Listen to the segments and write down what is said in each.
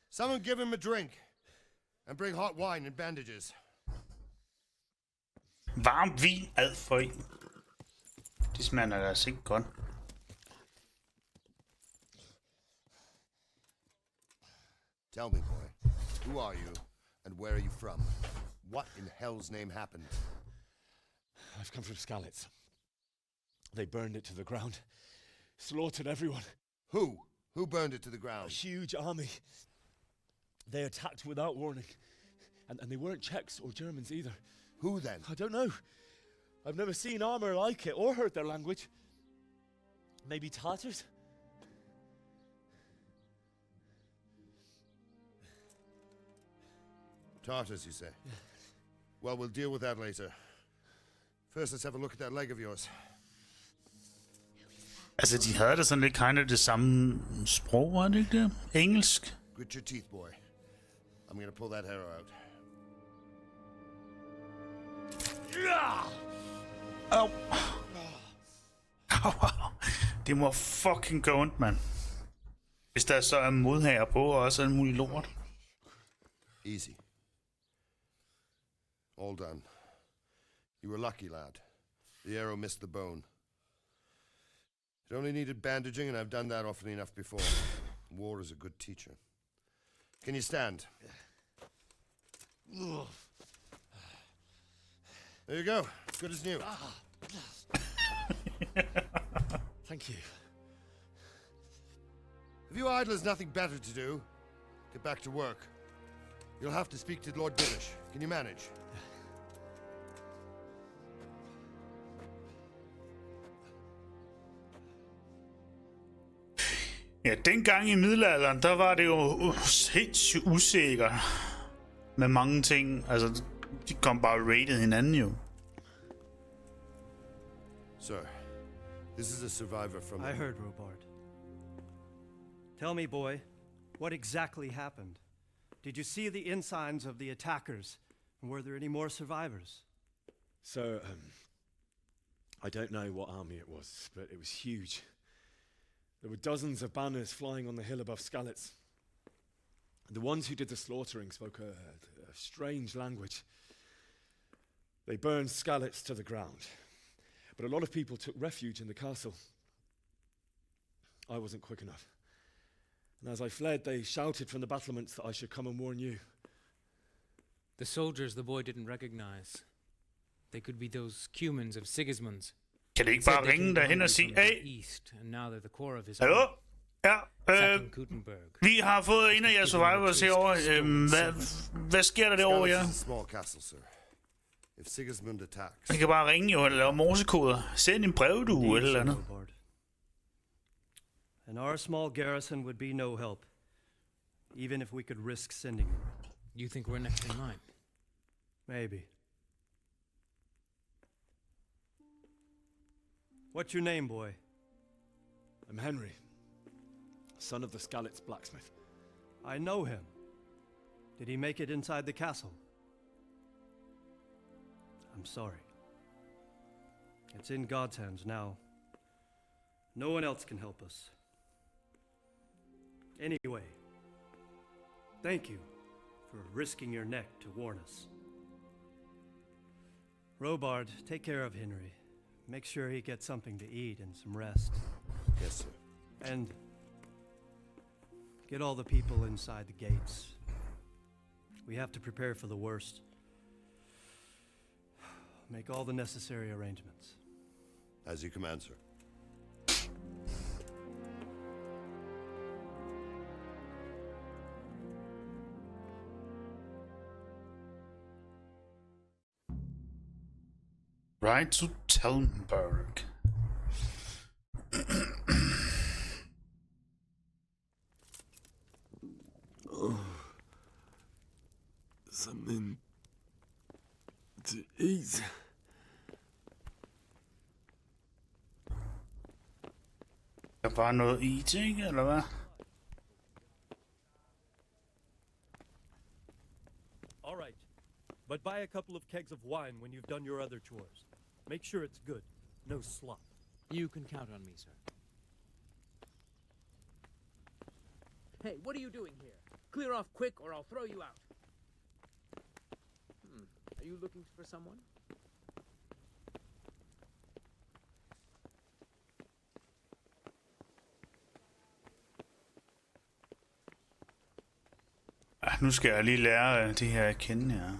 Someone give him a drink. And bring hot wine and bandages. Varm vin ad for en. Det smager da altså ikke godt. Tell me, boy, who are you, and where are you from? What in hell's name happened? I've come from Skalitz. They burned it to the ground. Slaughtered everyone. Who? Who burned it to the ground? A huge army. They attacked without warning. And they weren't Czechs or Germans either. Who then? I don't know. I've never seen armor like it or heard their language. Maybe Tatars? Tartars, you say? Yeah. Well, we'll deal with that later. First, let's have a look at that leg of yours. Altså, de havde da sådan lidt kind of det samme sprog, var det ikke det? Engelsk? Grit your teeth, boy. I'm gonna pull that hair out. Au. Det må fucking gå ondt, mand. Hvis der så er modhager på, og også en mulig lort. Easy. All done. You were lucky, lad. The arrow missed the bone. It only needed bandaging, and I've done that often enough before. War is a good teacher. Can you stand? There you go. Good as new. Thank you. If you idlers nothing better to do, get back to work. You'll have to speak to Lord Radzig. Can you manage? Ja, dengang i middelalderen, der var det jo helt usikkert med mange ting. Altså, de kom bare rated hinanden jo. Sir, this is a survivor from... I heard, Robard. Tell me, boy, what exactly happened? Did you see the ensigns of the attackers? And were there any more survivors? So, I don't know what army it was, but it was huge. There were dozens of banners flying on the hill above Skalitz. The ones who did the slaughtering spoke a strange language. They burned Skalitz to the ground. But a lot of people took refuge in the castle. I wasn't quick enough. And as I fled, they shouted from the battlements that I should come and warn you. The soldiers the boy didn't recognize. They could be those cumans of Sigismund's. Kan det ikke bare ringe derhen og sige, hey, hallo? Ja, vi har fået en af jeres survivors herovre. Hvad sker der derovre, ja? Vi kan bare ringe jo, eller lave morsekoder. Send en brevdue eller andet. And our small garrison would be no help, even if we could risk sending them. You think we're next in line? Maybe. What's your name, boy? I'm Henry, son of the Skalitz blacksmith. I know him. Did he make it inside the castle? I'm sorry. It's in God's hands now. No one else can help us. Anyway, thank you for risking your neck to warn us. Robard, take care of Henry. Make sure he gets something to eat and some rest. Yes, sir. And get all the people inside the gates. We have to prepare for the worst. Make all the necessary arrangements. As you command, sir. Right to Talmberg. Something to eat. Der var noget i det, ikke? Eller hvad? All right. But buy a couple of kegs of wine when you've done your other chores. Make sure it's good. No slop. You can count on me, sir. Hey, what are you doing here? Clear off quick or I'll throw you out. Are you looking for someone? Nu skal jeg lige lære det her at kende, ja.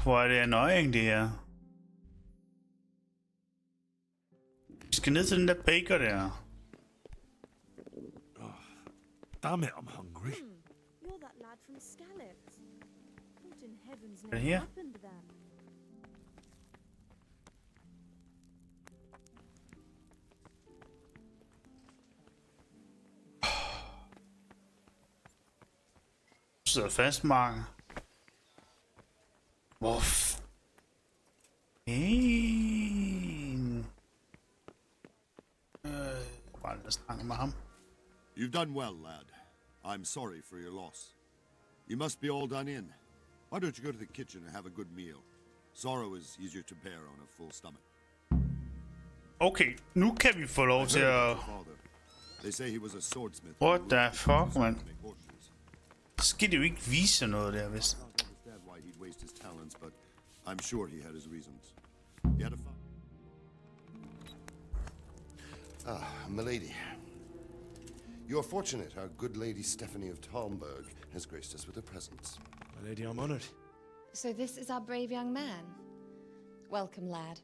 Hvor er det annoying, det her. Vi skal ned til den der baker der. Damn it, I'm hungry. You're that lad from Skalitz. What in heaven's it name here? happened then? Sidder fast, Mark. Hvor bare lad snakke med ham. You've done well, lad. I'm sorry for your loss. You must be all done in. Why don't you go to the kitchen and have a good meal? Sorrow is easier to bear on a full stomach. Okay, nu kan vi få lov til at... They say he was a swordsmith. What the fuck, man? Skal det jo ikke vise noget der, hvis... I don't understand why he'd waste his talents, but I'm sure he had his reasons. He had a Milady. You are fortunate our good lady Stephanie of Talmberg has graced us with her presence. My lady, I'm honored. So this is our brave young man. Welcome, lad.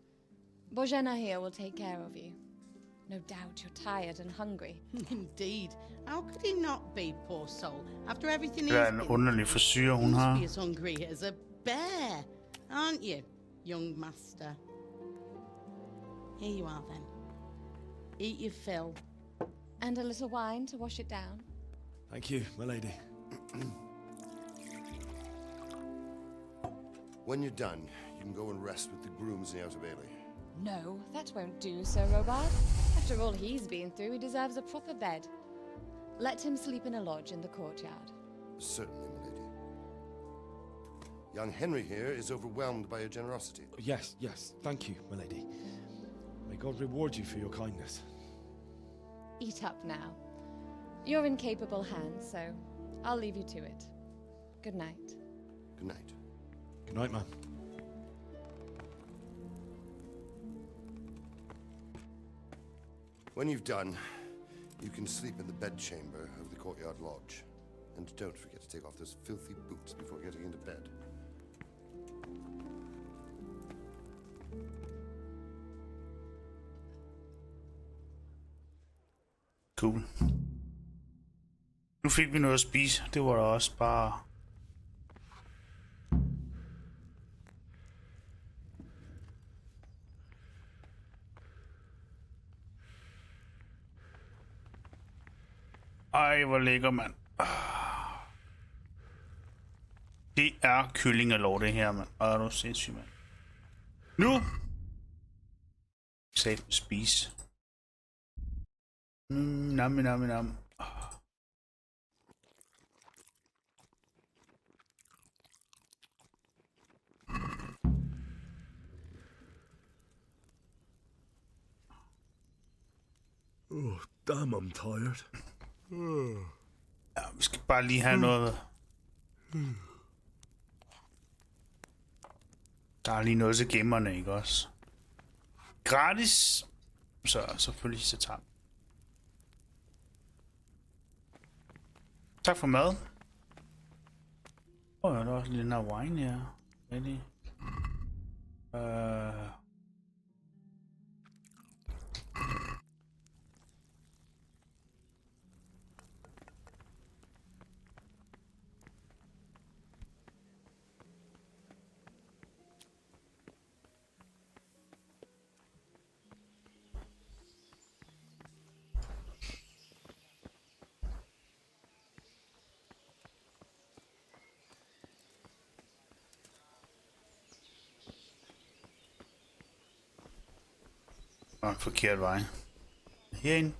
Bojena here will take care of you. No doubt you're tired and hungry. Indeed. How could he not be, poor soul? After everything Det er he's en underlig frisyr, hun har. be as hungry as a bear, aren't you, young master? Here you are, then. Eat your fill. And a little wine to wash it down. Thank you, my lady. When you're done, you can go and rest with the grooms in the outer bailey. No, that won't do, Sir Robard. After all he's been through, he deserves a proper bed. Let him sleep in a lodge in the courtyard. Certainly, milady. Young Henry here is overwhelmed by your generosity. Yes, yes, thank you, my lady. May God reward you for your kindness. Eat up now. You're in capable hands, so I'll leave you to it. Good night. Good night. Good night, man. When you've done, you can sleep in the bedchamber of the courtyard lodge. And don't forget to take off those filthy boots before getting into bed. Cool. Nu fik vi noget at spise. Det var da også bare... Ej, hvor lækker, mand. Det er kyllingelov, det her, mand. Ej, er du sindssygt, mand. Nu! Sæt spise. Nam. Oh, damn, I'm tired. Ja, vi skal bare lige have noget. Der er lige noget til gemmerne, ikke også? Gratis. Så selvfølgelig så tager vi. Tak for mad. Der er også lige den her wine her. Ready? En forkert vej. Herinde.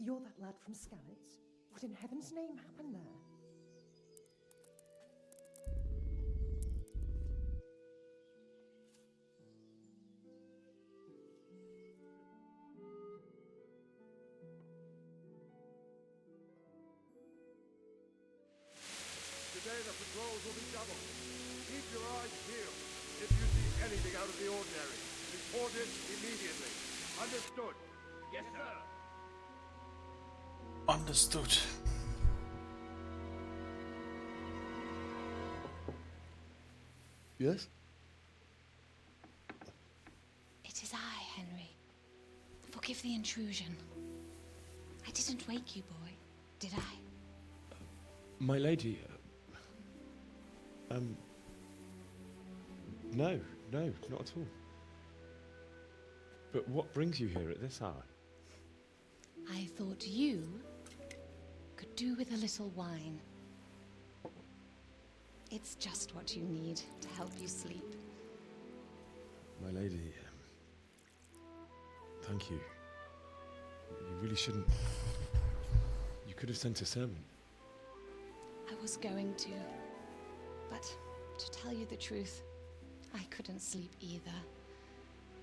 you're that lad from Skalitz? What in heaven's name happened there? Today the patrols will be doubled. Keep your eyes peeled. If you see anything out of the ordinary, report it immediately. Understood? Yes, sir. Understood. Yes? It is I, Henry. Forgive the intrusion. I didn't wake you, boy, did I? My lady, no, not at all. But what brings you here at this hour? I thought you could do with a little wine. It's just what you need to help you sleep. My lady, thank you. You really shouldn't. You could have sent a servant. I was going to, but to tell you the truth, I couldn't sleep either.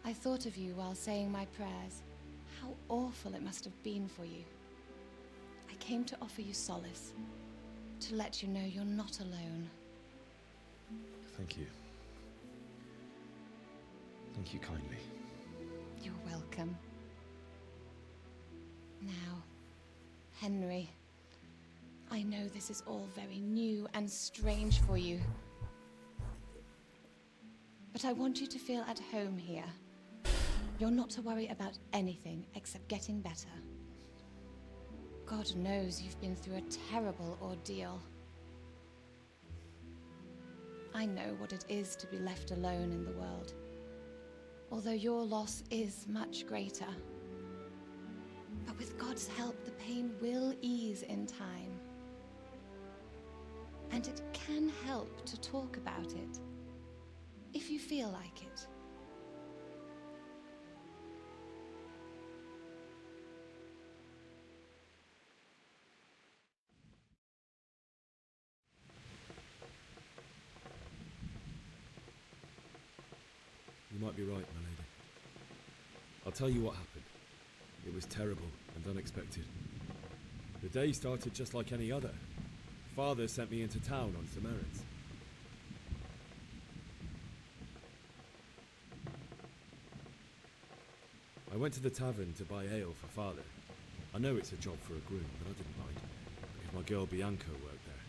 I thought of you while saying my prayers. How awful it must have been for you. I came to offer you solace, to let you know you're not alone. Thank you. Thank you kindly. You're welcome. Now, Henry, I know this is all very new and strange for you, but I want you to feel at home here. You're not to worry about anything except getting better. God knows you've been through a terrible ordeal. I know what it is to be left alone in the world, although your loss is much greater. But with God's help, the pain will ease in time. And it can help to talk about it, if you feel like it. You might be right, my lady. I'll tell you what happened. It was terrible and unexpected. The day started just like any other. Father sent me into town on some errands. I went to the tavern to buy ale for Father. I know it's a job for a groom, but I didn't mind, because my girl Bianca worked there.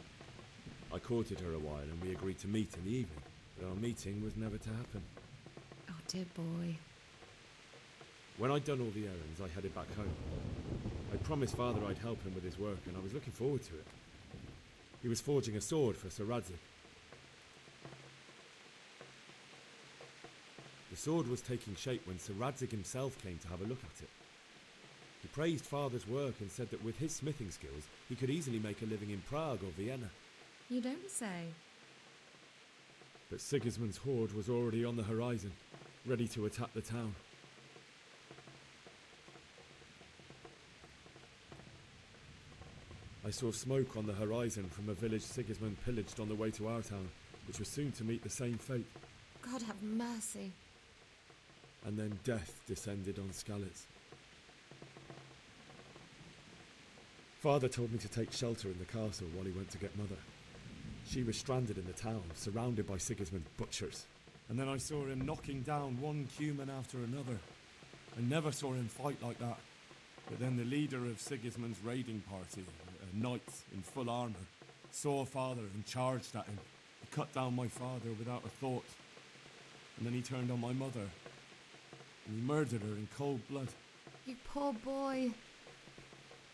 I courted her a while and we agreed to meet in the evening, but our meeting was never to happen. Oh, dear boy. When I'd done all the errands, I headed back home. I promised Father I'd help him with his work, and I was looking forward to it. He was forging a sword for Sir Radzig. The sword was taking shape when Sir Radzig himself came to have a look at it. He praised Father's work and said that with his smithing skills, he could easily make a living in Prague or Vienna. You don't say. But Sigismund's horde was already on the horizon, ready to attack the town. I saw smoke on the horizon from a village Sigismund pillaged on the way to our town, which was soon to meet the same fate. God have mercy. And then death descended on Skalitz. Father told me to take shelter in the castle while he went to get Mother. She was stranded in the town, surrounded by Sigismund's butchers. And then I saw him knocking down one cuman after another. I never saw him fight like that. But then the leader of Sigismund's raiding party, a knight in full armour, saw Father and charged at him. He cut down my father without a thought. And then he turned on my mother. And he murdered her in cold blood. You poor boy.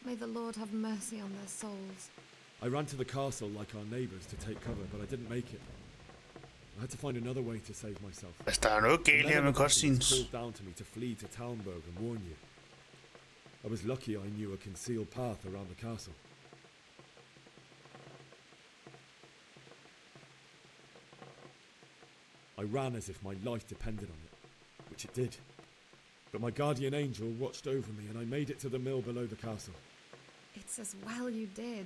May the Lord have mercy on their souls. I ran to the castle like our neighbours to take cover, but I didn't make it. I had to find another way to save myself. Altså, der er noget galt her med cutscenes. Called down to me to flee to Talmberg and warn you. I was lucky I knew a concealed path around the castle. I ran as if my life depended on it, which it did. But my guardian angel watched over me and I made it to the mill below the castle. Francis, well you did.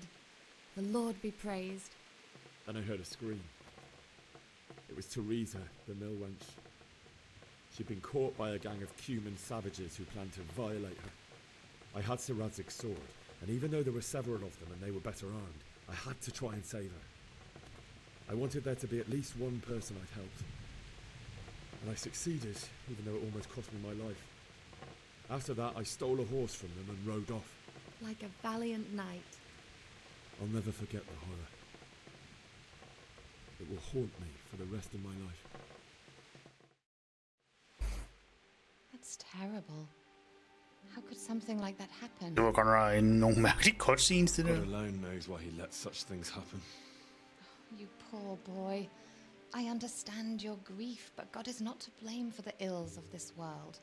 The Lord be praised. Then I heard a scream. It was Teresa, the mill wench. She'd been caught by a gang of Cuman savages who planned to violate her. I had Sir Radzig's sword, and even though there were several of them and they were better armed, I had to try and save her. I wanted there to be at least one person I'd helped. And I succeeded, even though it almost cost me my life. After that, I stole a horse from them and rode off. Like a valiant knight. I'll never forget the horror. It will haunt me for the rest of my life. That's terrible. How could something like that happen? Det var godt nok nogle mærkelige cutscenes, det God der. alone knows why he lets such things happen. You poor boy. I understand your grief, but God is not to blame for the ills of this world.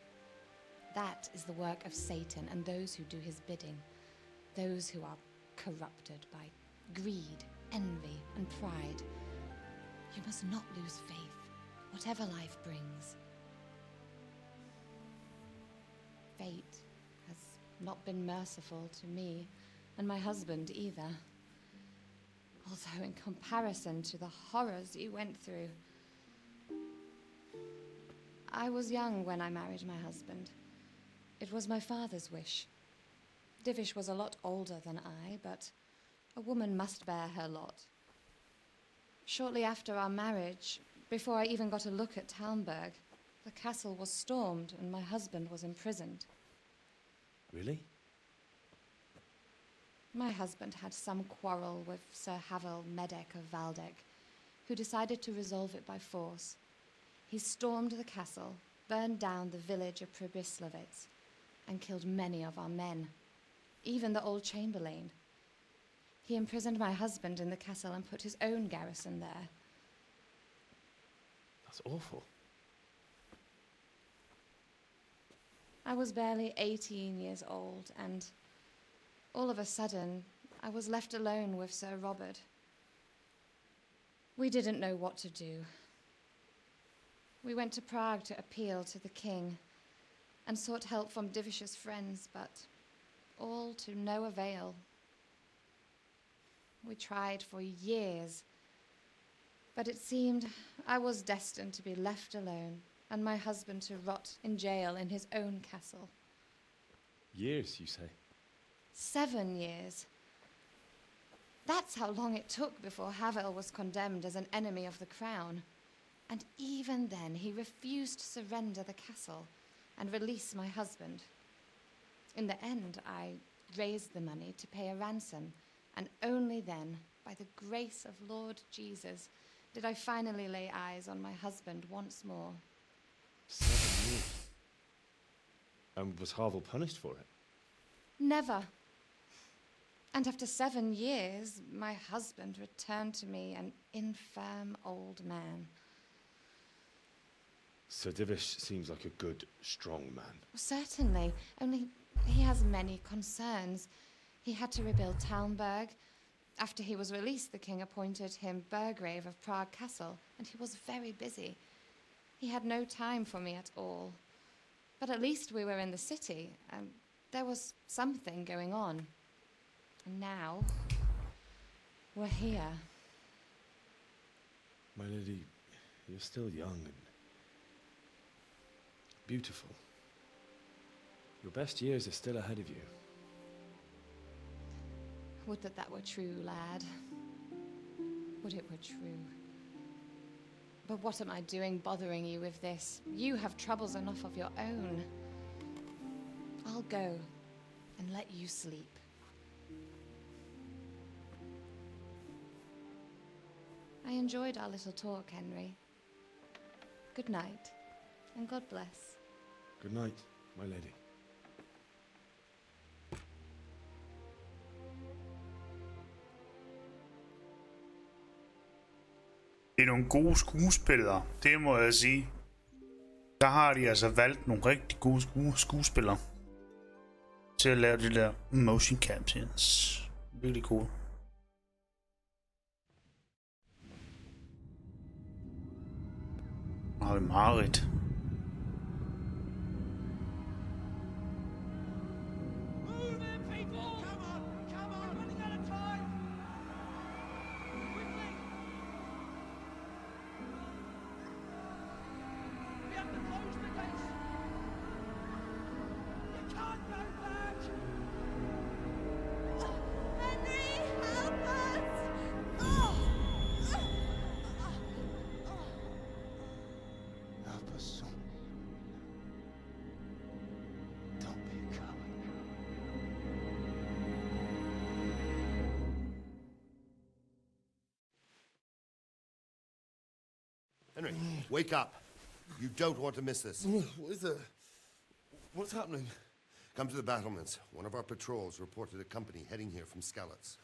That is the work of Satan and those who do his bidding. Those who are corrupted by greed, envy, and pride. You must not lose faith, whatever life brings. Fate has not been merciful to me, and my husband either. Although in comparison to the horrors you went through. I was young when I married my husband. It was my father's wish. Divish was a lot older than I, but a woman must bear her lot. Shortly after our marriage, before I even got a look at Talmberg, the castle was stormed and my husband was imprisoned. Really? My husband had some quarrel with Sir Havel Medek of Valdek, who decided to resolve it by force. He stormed the castle, burned down the village of Pribyslavitz, and killed many of our men, even the old chamberlain. He imprisoned my husband in the castle and put his own garrison there. That's awful. I was barely 18 years old, and all of a sudden, I was left alone with Sir Robert. We didn't know what to do. We went to Prague to appeal to the king and sought help from Divish's friends, but all to no avail. We tried for years, but it seemed I was destined to be left alone and my husband to rot in jail in his own castle. Years, you say? 7 years. That's how long it took before Havel was condemned as an enemy of the crown. And even then, he refused to surrender the castle and release my husband. In the end, I raised the money to pay a ransom, and only then, by the grace of Lord Jesus, did I finally lay eyes on my husband once more. 7 years? And was Havel punished for it? Never. And after 7 years, my husband returned to me an infirm old man. Sir Divish seems like a good, strong man. Certainly, only he has many concerns. He had to rebuild Talmberg. After he was released, the king appointed him Burgrave of Prague Castle, and he was very busy. He had no time for me at all. But at least we were in the city, and there was something going on. And now, we're here. My lady, you're still young and beautiful. Your best years are still ahead of you. Would that that were true, lad. Would it were true. But what am I doing bothering you with this? You have troubles enough of your own. I'll go and let you sleep. I enjoyed our little talk, Henry. Good night, and God bless. Good night, my lady. Det er nogle gode skuespillere, det må jeg sige. Der har de altså valgt nogle rigtig gode skuespillere til at lave de der motion captions. Virkelig cool. Nu har vi mareridt. Henry, wake up. You don't want to miss this. What is it? What's happening? Come to the battlements. One of our patrols reported a company heading here from Skalitz.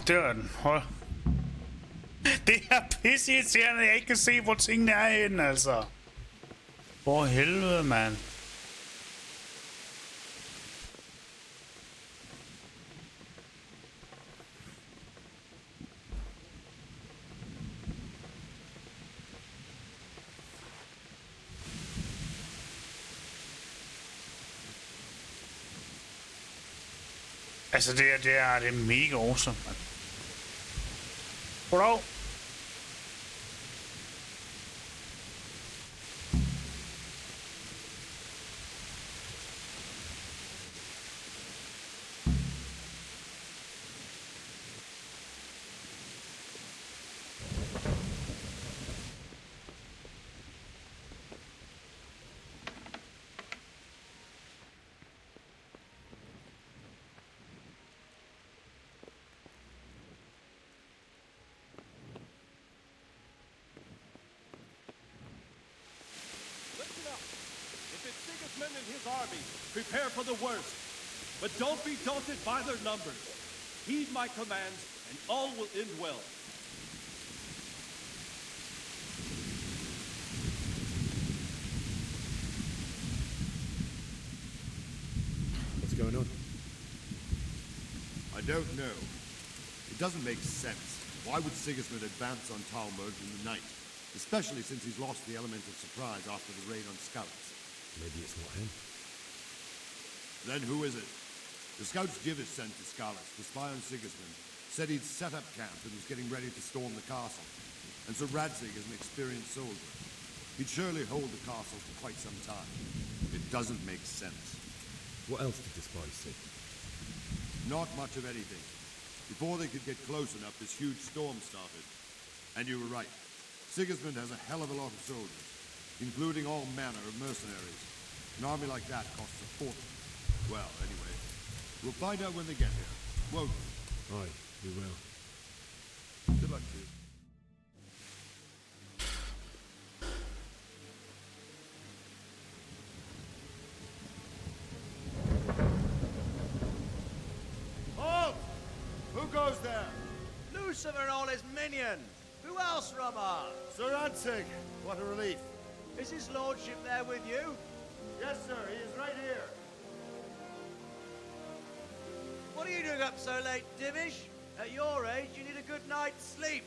Det er den. Hold. Det er pisseirriterende, at jeg ikke kan se, hvor tingene er henne, altså. For helvede, mand. Altså, det er mega awesome, man. Bro. Sigismund and his army, prepare for the worst. But don't be daunted by their numbers. Heed my commands, and all will end well. What's going on? I don't know. It doesn't make sense. Why would Sigismund advance on Talmud in the night? Especially since he's lost the element of surprise after the raid on Skalitz. Maybe it's not him. Then who is it? The scouts Jivis sent to Skalitz to spy on Sigismund said he'd set up camp and was getting ready to storm the castle. And so Radzig is an experienced soldier. He'd surely hold the castle for quite some time. It doesn't make sense. What else did the spies see? Not much of anything. Before they could get close enough, this huge storm started. And you were right. Sigismund has a hell of a lot of soldiers, including all manner of mercenaries. An army like that costs a fortune. Well, anyway, we'll find out when they get here, won't we? Aye, we will. Good luck to you. Halt! Who goes there? Lucifer and all his minions. Who else, Robber? Sir Radzig. What a relief. Is his lordship there with you? Yes, sir. He is right here. What are you doing up so late, Dimmish? At your age, you need a good night's sleep.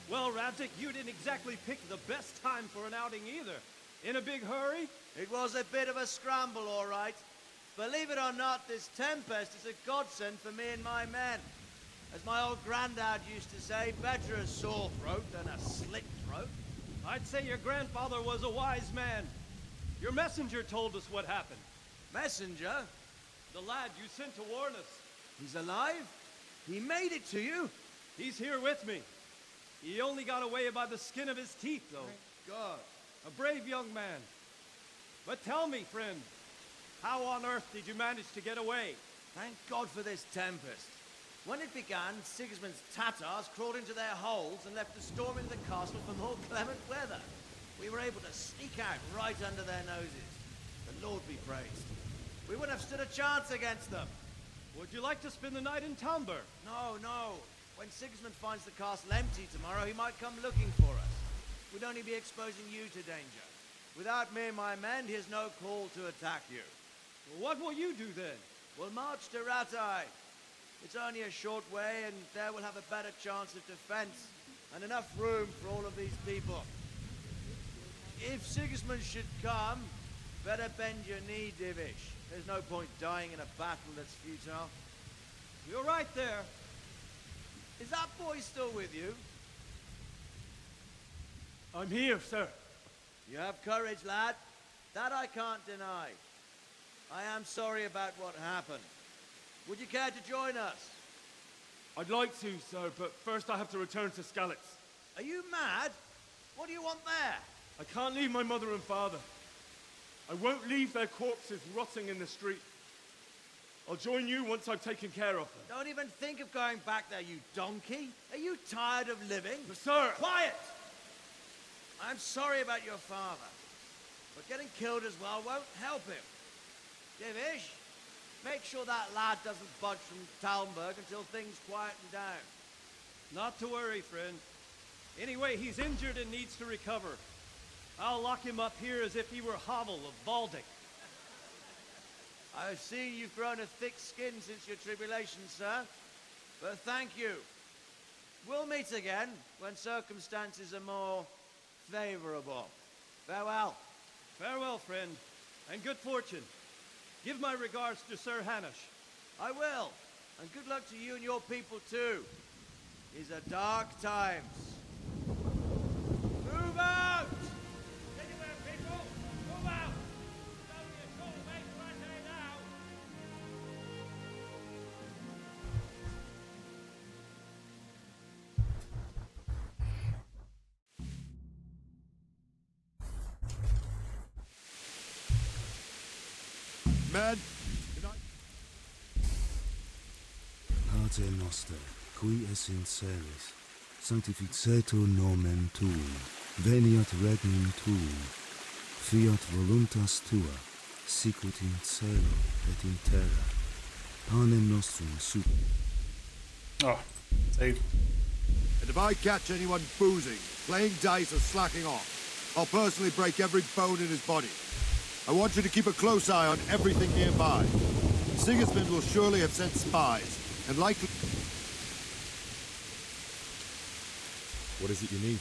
Well, Radzig, you didn't exactly pick the best time for an outing either. In a big hurry? It was a bit of a scramble, all right. Believe it or not, this tempest is a godsend for me and my men. As my old granddad used to say, better a sore throat than a slit throat. I'd say your grandfather was a wise man. Your messenger told us what happened. Messenger? The lad you sent to warn us. He's alive? He made it to you? He's here with me. He only got away by the skin of his teeth, though. Thank God. A brave young man. But tell me, friend, how on earth did you manage to get away? Thank God for this tempest. When it began, Sigismund's Tatars crawled into their holes and left the storm into the castle for more clement weather. We were able to sneak out right under their noses. The Lord be praised. We wouldn't have stood a chance against them. Would you like to spend the night in Talmberg? No, no. When Sigismund finds the castle empty tomorrow, he might come looking for us. We'd only be exposing you to danger. Without me and my men, he has no call to attack you. Well, what will you do then? We'll march to Radzig. It's only a short way, and there we'll have a better chance of defense and enough room for all of these people. If Sigismund should come, better bend your knee, Divish. There's no point dying in a battle that's futile. You're right there. Is that boy still with you? I'm here, sir. You have courage, lad. That I can't deny. I am sorry about what happened. Would you care to join us? I'd like to, sir, but first I have to return to Skalitz. Are you mad? What do you want there? I can't leave my mother and father. I won't leave their corpses rotting in the street. I'll join you once I've taken care of them. Don't even think of going back there, you donkey. Are you tired of living? But sir! Quiet! I'm sorry about your father, but getting killed as well won't help him. Divish, make sure that lad doesn't budge from Talmberg until things quieten down. Not to worry, friend. Anyway, he's injured and needs to recover. I'll lock him up here as if he were Havel of Baldic. I see you've grown a thick skin since your tribulation, sir. But thank you. We'll meet again when circumstances are more favorable. Farewell. Farewell, friend, and good fortune. Give my regards to Sir Hanush. I will. And good luck to you and your people, too. These are dark times. Move out! Anywhere, people! Move out! It's only a short way to Radzig now. Man, Pater noster, qui es in celis, sanctificetur nomen tuum, veniat regnum tuum, fiat voluntas tua, sicut in cielo et in terra. Panem nostrum super. Oh, save. and if I catch anyone boozing, playing dice or slacking off, I'll personally break every bone in his body. I want you to keep a close eye on everything nearby. Sigismund will surely have sent spies, and likely... What is it you need?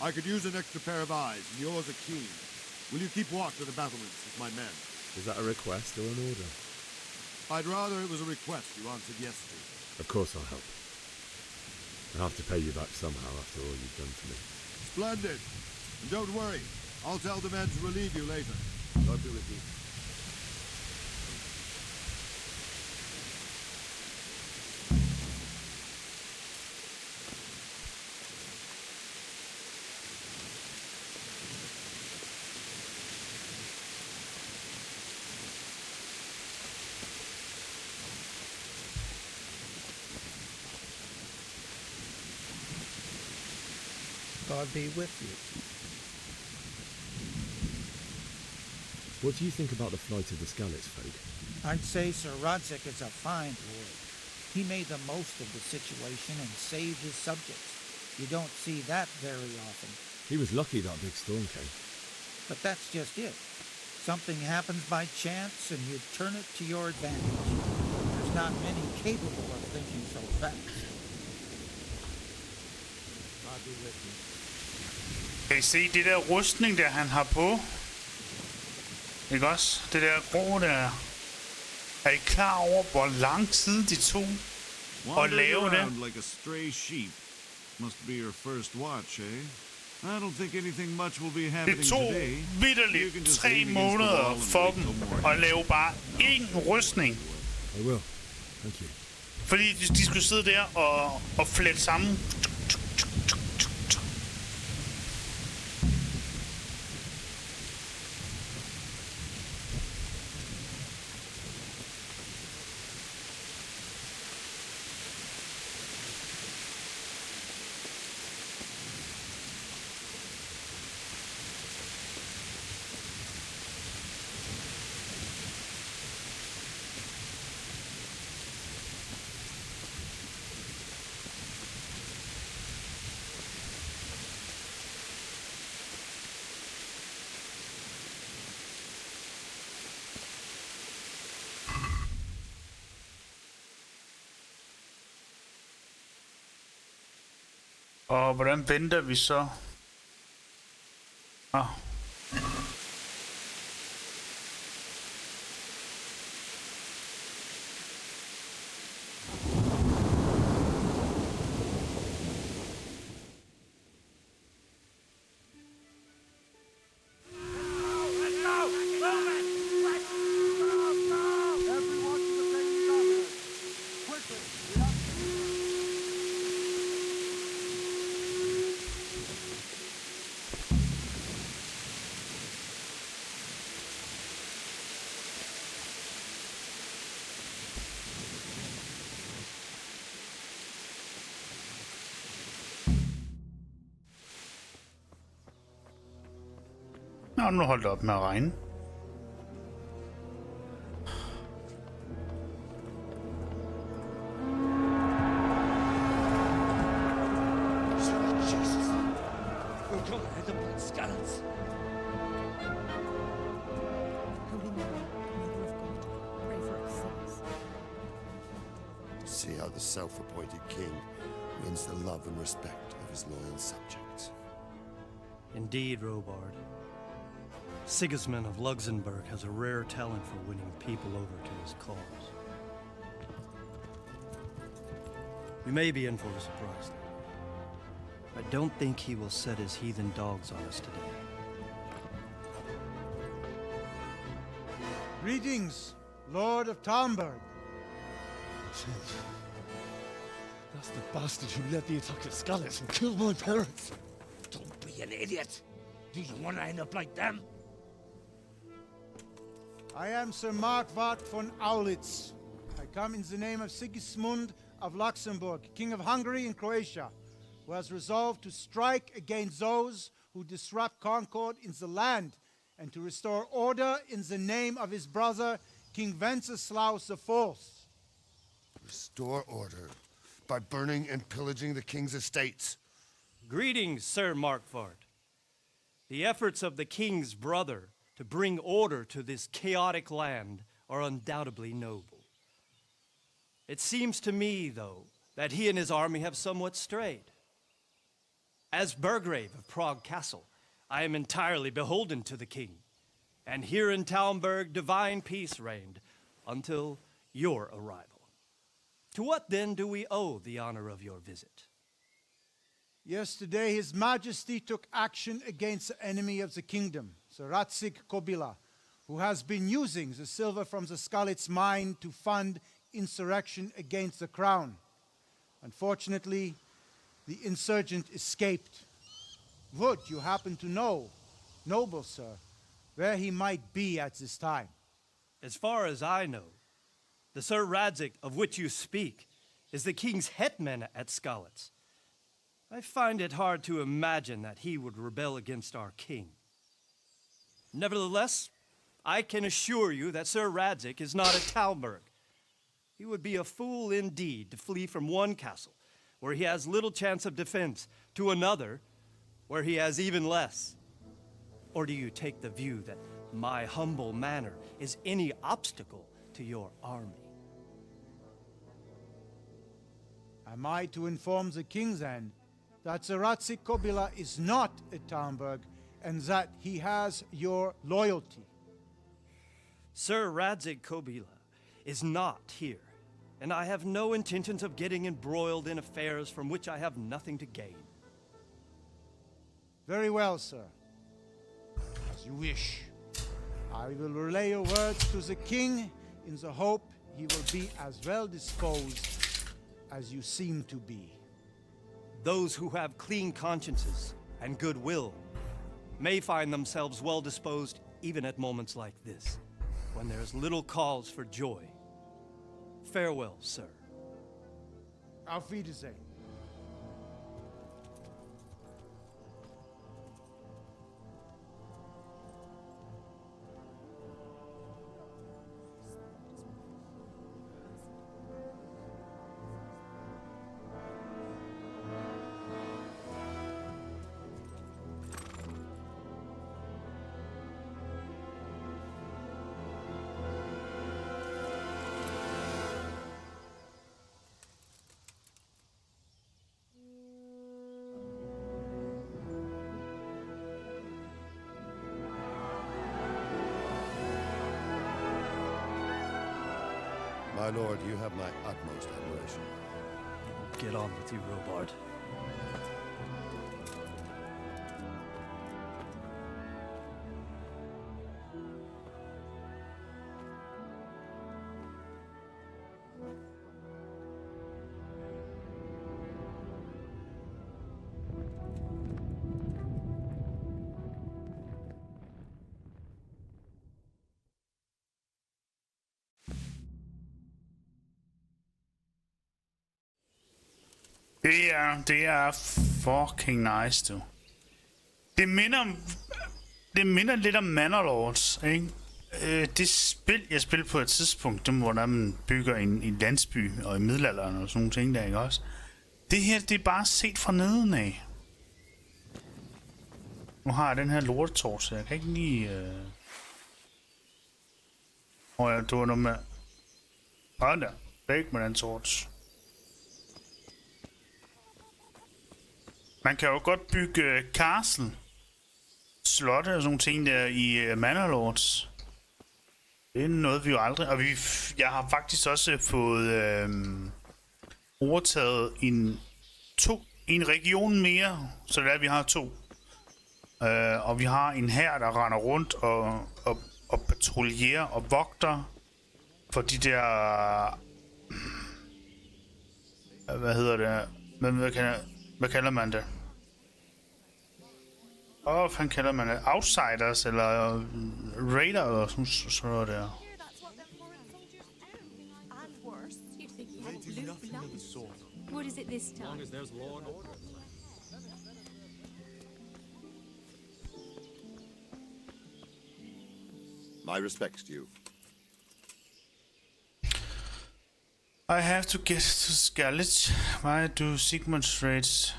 I could use an extra pair of eyes, and yours are keen. Will you keep watch of the battlements with my men? Is that a request or an order? I'd rather it was a request you answered yes to. Of course I'll help. I'll have to pay you back somehow after all you've done for me. Splendid! And don't worry, I'll tell the men to relieve you later. God be with you. God be with you. What do you think about the flight of the Skalitz folk? I'd say Sir Radzig is a fine lord. He made the most of the situation and saved his subjects. You don't see that very often. He was lucky that big storm came. But that's just it. Something happens by chance and you turn it to your advantage. There's not many capable of thinking so fast. God be with you. Kan I se det der rustning, der han har på? Ikke også? Det der grå der. Er I klar over, hvor lang tid det tog at lave det? Like a stray sheep. Must be your first watch, eh? I don't think anything much will be happening Det tog today. vitterligt 3 måneder for dem at lave bare én rustning. I will. Thank you. Fordi de skulle sidde der og flette sammen. Og hvordan venter vi så? Ah. Nå, nu holdt det op med at regne. Jesus! We're going to head up like Skalitz. Holy Mary, Mother of God, pray for us sinners. See how the self-appointed king wins the love and respect of his loyal subjects. Indeed, Robard. Sigismund of Luxembourg has a rare talent for winning people over to his cause. We may be in for a surprise, though. I don't think he will set his heathen dogs on us today. Greetings, Lord of Talmberg. That's the bastard who led the attack at Skalitz and killed my parents. Don't be an idiot. Do you want to end up like them? I am Sir Markwart von Aulitz. I come in the name of Sigismund of Luxembourg, King of Hungary and Croatia, who has resolved to strike against those who disrupt concord in the land and to restore order in the name of his brother, King Wenceslaus IV. Restore order by burning and pillaging the king's estates. Greetings, Sir Markwart. The efforts of the king's brother to bring order to this chaotic land are undoubtedly noble. It seems to me, though, that he and his army have somewhat strayed. As Burgrave of Prague Castle, I am entirely beholden to the king, and here in Talmberg divine peace reigned until your arrival. To what then do we owe the honor of your visit? Yesterday, His Majesty took action against the enemy of the kingdom, Lord Radzig Kobylas, who has been using the silver from the Skalitz mine to fund insurrection against the crown. Unfortunately, the insurgent escaped. Would you happen to know, noble sir, where he might be at this time? As far as I know, the Sir Radzig of which you speak is the king's hetman at Skalitz. I find it hard to imagine that he would rebel against our king. Nevertheless, I can assure you that Sir Radzig is not at Talmberg. He would be a fool indeed to flee from one castle, where he has little chance of defense, to another, where he has even less. Or do you take the view that my humble manner is any obstacle to your army? Am I to inform the king then that Sir Radzig Kobylas is not at Talmberg and that he has your loyalty? Sir Radzig Kobylas is not here, and I have no intentions of getting embroiled in affairs from which I have nothing to gain. Very well, sir. As you wish. I will relay your words to the king in the hope he will be as well disposed as you seem to be. Those who have clean consciences and goodwill may find themselves well disposed even at moments like this, when there is little cause for joy. Farewell, sir. Auf Wiedersehen. My lord, you have my utmost admiration. Get on with you, Robard. Det er fucking nice, du. Det minder lidt om Manor, ikke? Det spil, jeg spillede på et tidspunkt, det hvor man bygger en landsby og i middelalderen og sådan nogle ting der, ikke også? Det her, det er bare set fra neden af. Nu har jeg den her lortetors, så jeg kan ikke lige... jeg tog noget med... Hold da, væk med den tors. Man kan jo godt bygge castle, slotte og sådan nogle ting der i Manor. Det er noget, vi jo aldrig... Og jeg har faktisk også fået overtaget en region mere, så det er, vi har 2. Og vi har en hær, der render rundt og patruljerer og vogter for de der... Hvad hedder det? Hvad kalder man det? Hvad kalder man det? Outsiders eller raider og sådan noget der. What is it this time? As long as there's law and order. My respects to you. I have to get to Skalitz. Why do Sigmund's raids?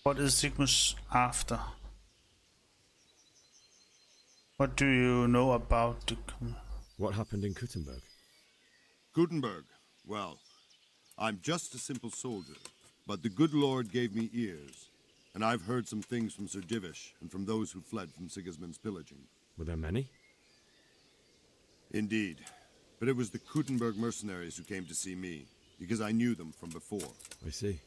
What is Sigmund's after? What do you know about the... What happened in Kuttenberg? Gutenberg? Well, I'm just a simple soldier, but the good Lord gave me ears, and I've heard some things from Sir Divish and from those who fled from Sigismund's pillaging. Were there many? Indeed. But it was the Kuttenberg mercenaries who came to see me, because I knew them from before. I see.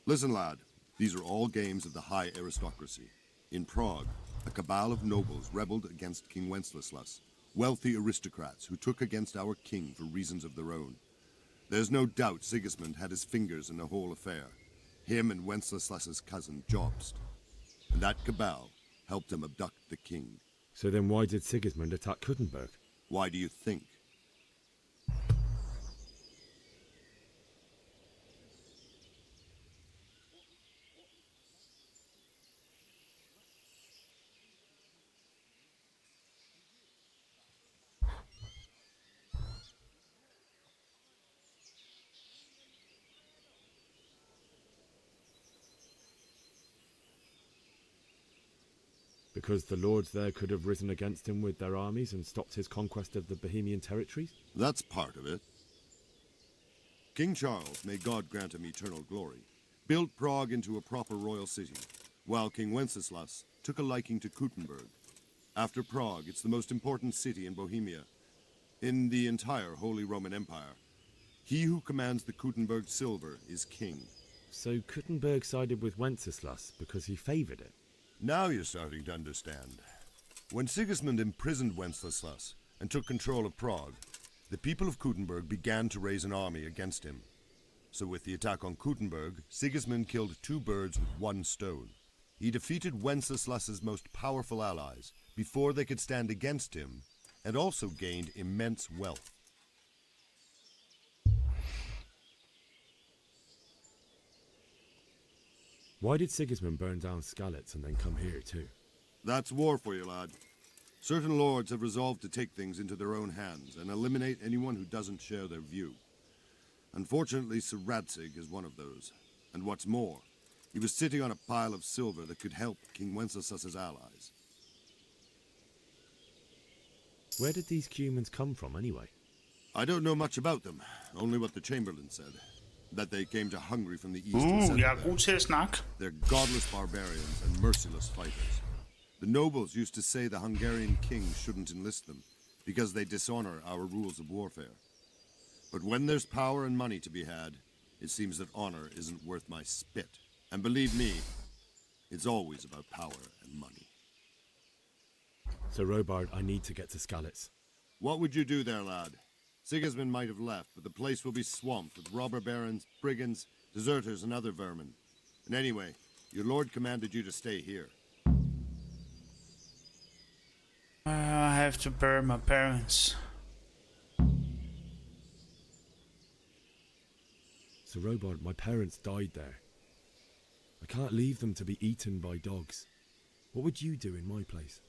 Listen, lad, these are all games of the high aristocracy. In Prague, a cabal of nobles rebelled against King Wenceslaus, wealthy aristocrats who took against our king for reasons of their own. There's no doubt Sigismund had his fingers in the whole affair, him and Wenceslaus's cousin Jobst. And that cabal helped him abduct the king. So then why did Sigismund attack Kuttenberg? Why do you think? Because the lords there could have risen against him with their armies and stopped his conquest of the Bohemian territories? That's part of it. King Charles, may God grant him eternal glory, built Prague into a proper royal city, while King Wenceslaus took a liking to Kuttenberg. After Prague, it's the most important city in Bohemia, in the entire Holy Roman Empire. He who commands the Kuttenberg silver is king. So Kuttenberg sided with Wenceslaus because he favoured it? Now you're starting to understand. When Sigismund imprisoned Wenceslaus and took control of Prague, the people of Kuttenberg began to raise an army against him. So with the attack on Kuttenberg, Sigismund killed 2 birds with 1 stone. He defeated Wenceslaus's most powerful allies before they could stand against him, and also gained immense wealth. Why did Sigismund burn down Skalitz and then come here too? That's war for you, lad. Certain lords have resolved to take things into their own hands and eliminate anyone who doesn't share their view. Unfortunately, Sir Radzig is one of those. And what's more, he was sitting on a pile of silver that could help King Wenceslaus's allies. Where did these cumans come from anyway? I don't know much about them, only what the Chamberlain said. That they came to Hungary from the east and settled jeg er god til at snakke. They're godless barbarians and merciless fighters. The nobles used to say the Hungarian king shouldn't enlist them, because they dishonor our rules of warfare. But when there's power and money to be had, it seems that honor isn't worth my spit. And believe me, it's always about power and money. So, Robard, I need to get to Skalitz. What would you do there, lad? Sigismund might have left, but the place will be swamped with robber barons, brigands, deserters, and other vermin. And anyway, your lord commanded you to stay here. I have to bury my parents. So, Robard, my parents died there. I can't leave them to be eaten by dogs. What would you do in my place?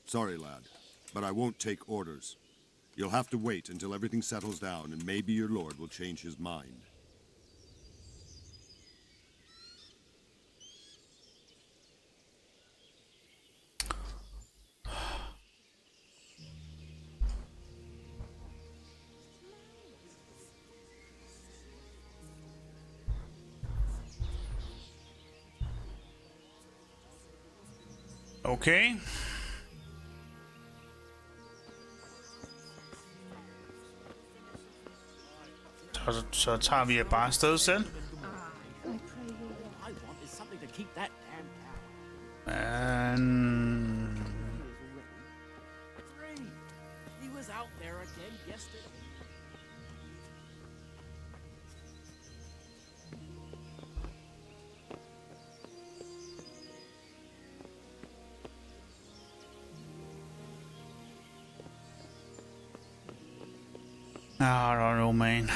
Sorry, lad, but I won't take orders. You'll have to wait until everything settles down, and maybe your lord will change his mind. Okay. Så tager vi bare afsted selv. And... He was out there again yesterday. I don't know, man.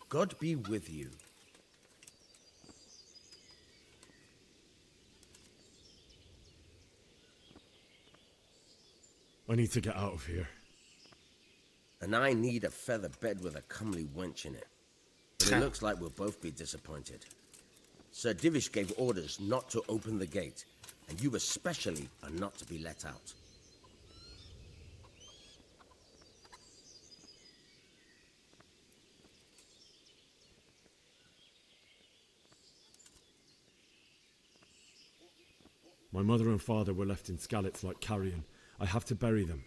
God be with you. I need to get out of here. And I need a feather bed with a comely wench in it. But it looks like we'll both be disappointed. Sir Divish gave orders not to open the gate, and you especially are not to be let out. My mother and father were left in Skalitz like carrion. I have to bury them.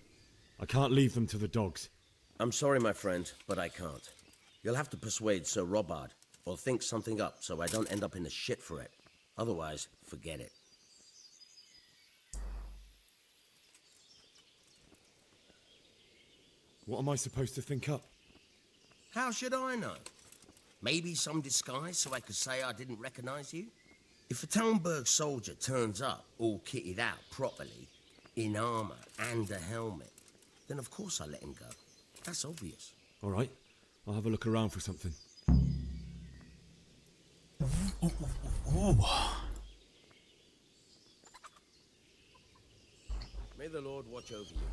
I can't leave them to the dogs. I'm sorry, my friend, but I can't. You'll have to persuade Sir Robard, or think something up so I don't end up in the shit for it. Otherwise, forget it. What am I supposed to think up? How should I know? Maybe some disguise so I could say I didn't recognize you? If a Talmberg soldier turns up all kitted out properly, in armor and a helmet, then of course I let him go. That's obvious. All right, I'll have a look around for something. May the Lord watch over you.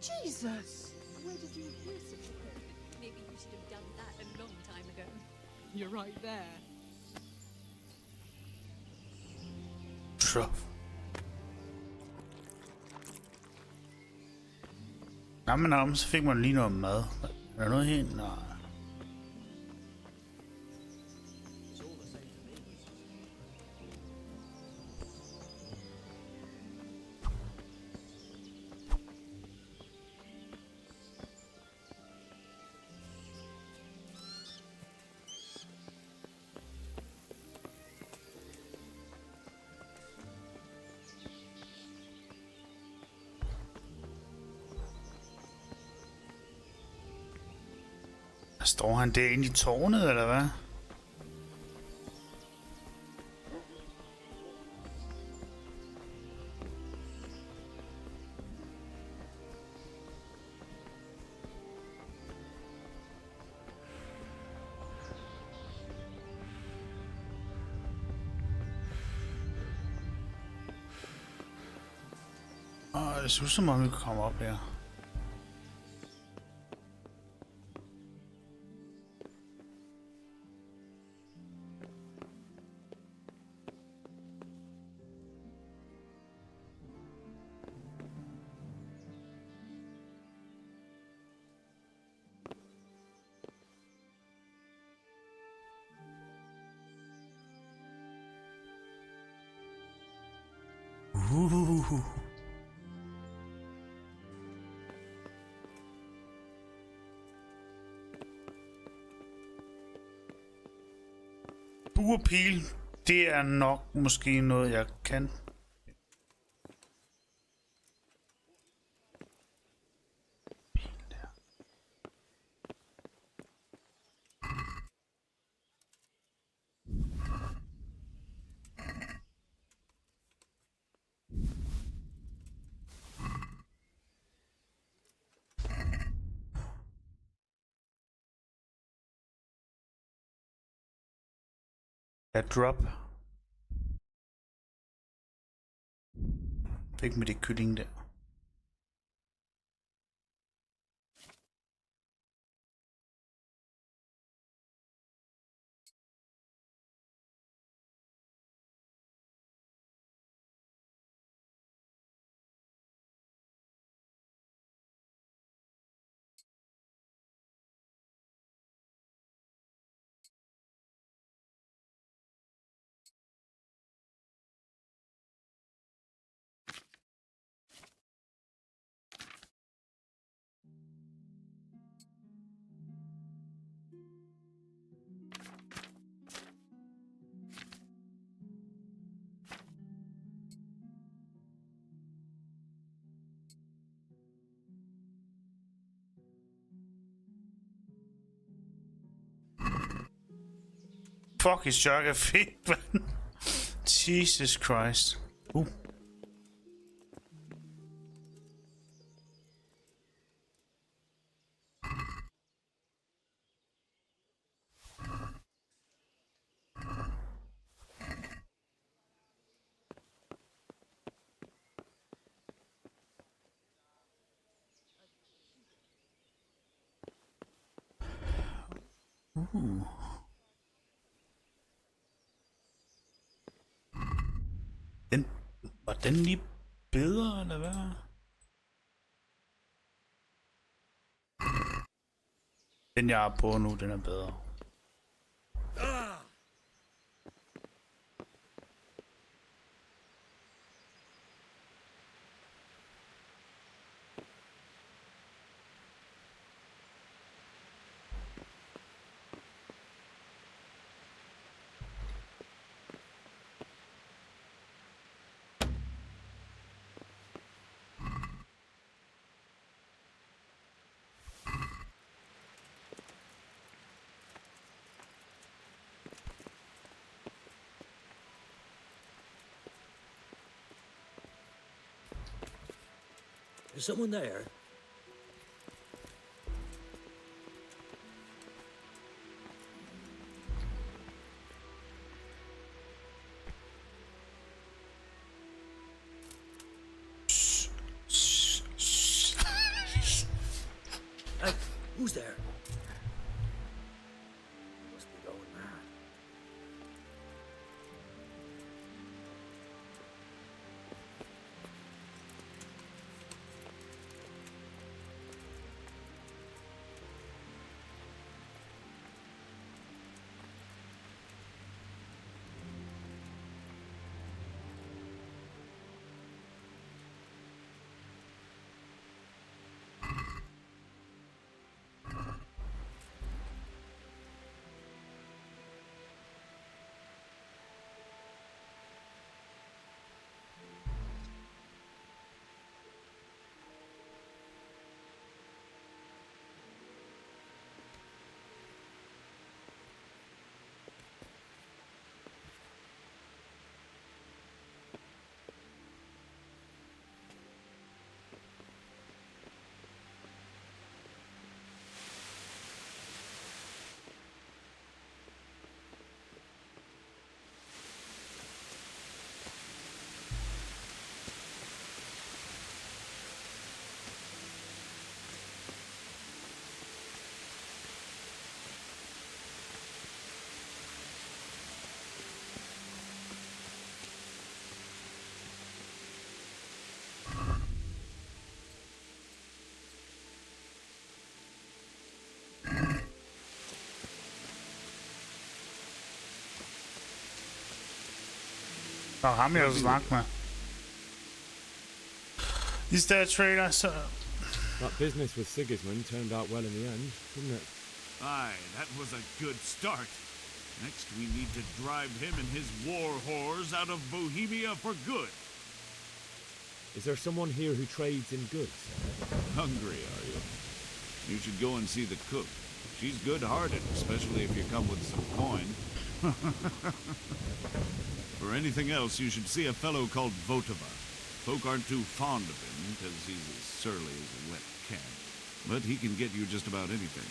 Jesus! Where did you hear such a thing? Maybe you should have done that a long time ago. You're right there. Truff. Jamen, så fik man lige noget mad. Er der noget her? Nej. Står han derinde i tårnet, eller hvad? Det ser ud som om vi kan komme op her. Bue og pil, det er nok måske noget, jeg kan. Drop. Fik med det kylling der. Fuck, his chok er fedt, man. Jesus Christ. Var den lige bedre, eller hvad? Den jeg er på nu, den er bedre. Is someone there? Nå, ham jeg snakke med. Is there a traitor, sir? That business with Sigismund turned out well in the end, didn't it? Aye, that was a good start. Next, we need to drive him and his war whores out of Bohemia for good. Is there someone here who trades in goods? Hungry, are you? You should go and see the cook. She's good-hearted, especially if you come with some coin. For anything else, you should see a fellow called Votava. Folk aren't too fond of him, because he's as surly as a wet cat. But he can get you just about anything.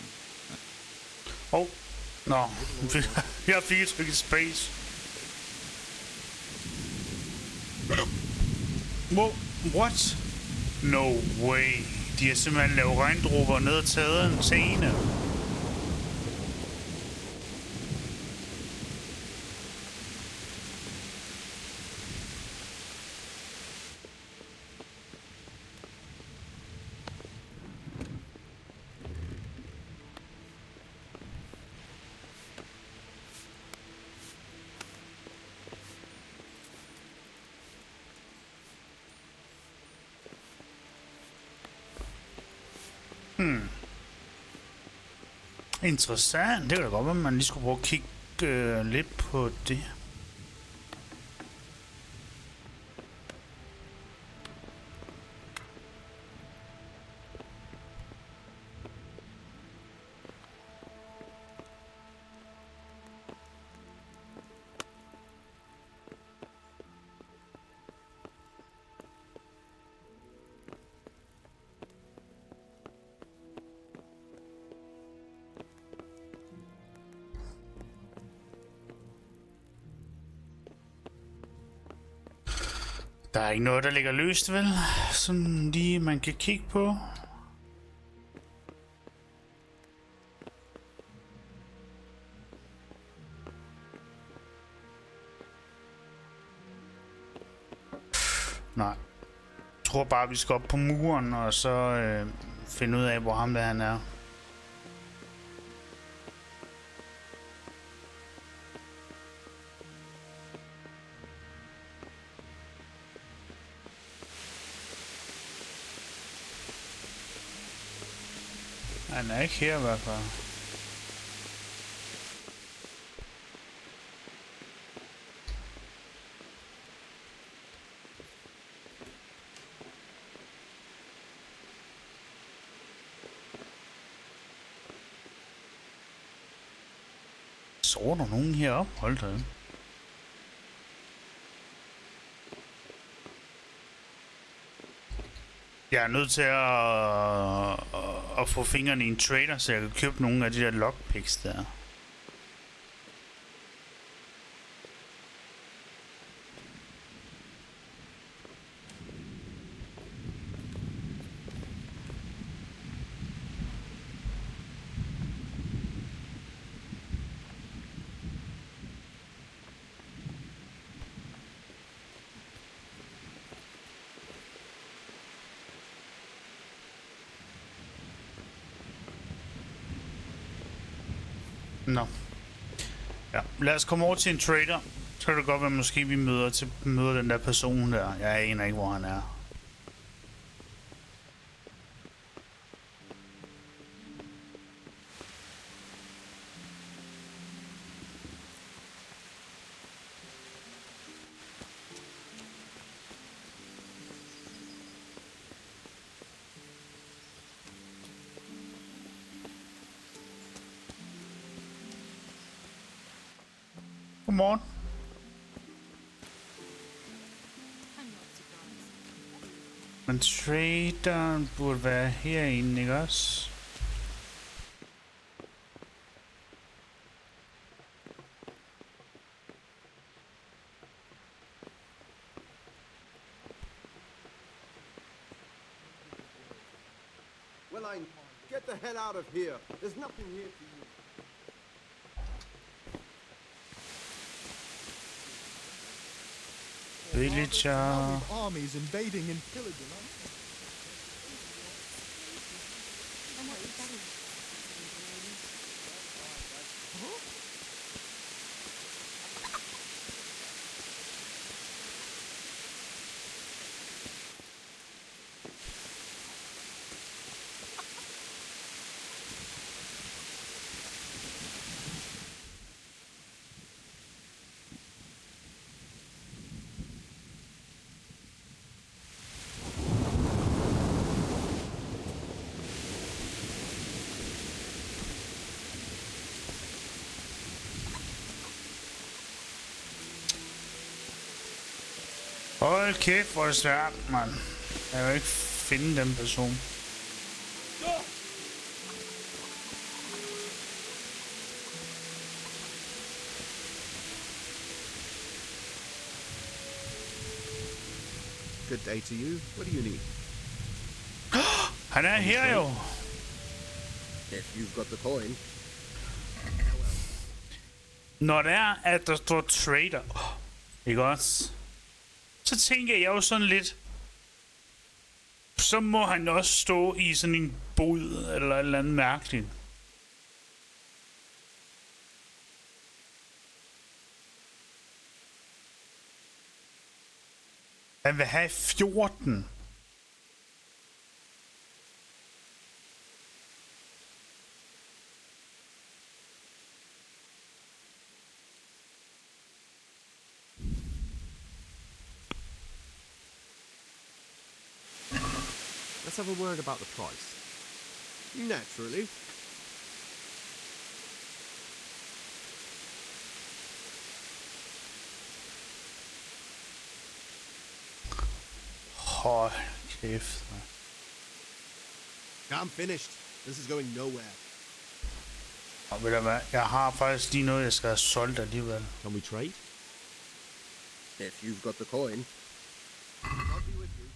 Oh, no. Jeg fik et stykke space. Wow, what? No way. De har simpelthen lavet regndråber ned og taget en scene. Interessant. Det kan da godt være, at man lige skulle prøve at kigge lidt på det. Der er ikke noget, der ligger løst, vel? Sådan lige, man kan kigge på. Nej. Jeg tror bare, vi skal op på muren, og så finde ud af, hvor ham der han er. Han er ikke her i hvert fald. Så der nogen heroppe? Hold da. Jeg er nødt til at få fingrene i en trader, så jeg kan købe nogle af de der lockpicks der. Nå. Ja, lad os komme over til en trader. Så kan det godt være, at måske vi møder den der person der. Jeg aner ikke, hvor han er. Godmorgen. Men traderen burde være herinde, ikke også? Well, get the hell out of here. There's nothing here for you. Villager. Armies invading and pillaging. Hold kæft, hvor er det svært, mand. Jeg kan jo ikke finde den person. Good day to you. What do you need? Han er her jo. If you've got the coin. Når det er, at der står trader, ikke også? Så tænker jeg jo sådan lidt, så må han også stå i sådan en bod eller et eller andet mærkeligt. Han vil have 14. Let's have a word about the price. Naturally. Hold kæft. I'm finished. This is going nowhere. Og ved du hvad, jeg har faktisk lige noget, jeg skal have solgt alligevel. Can we trade? If you've got the coin. I'll be with you.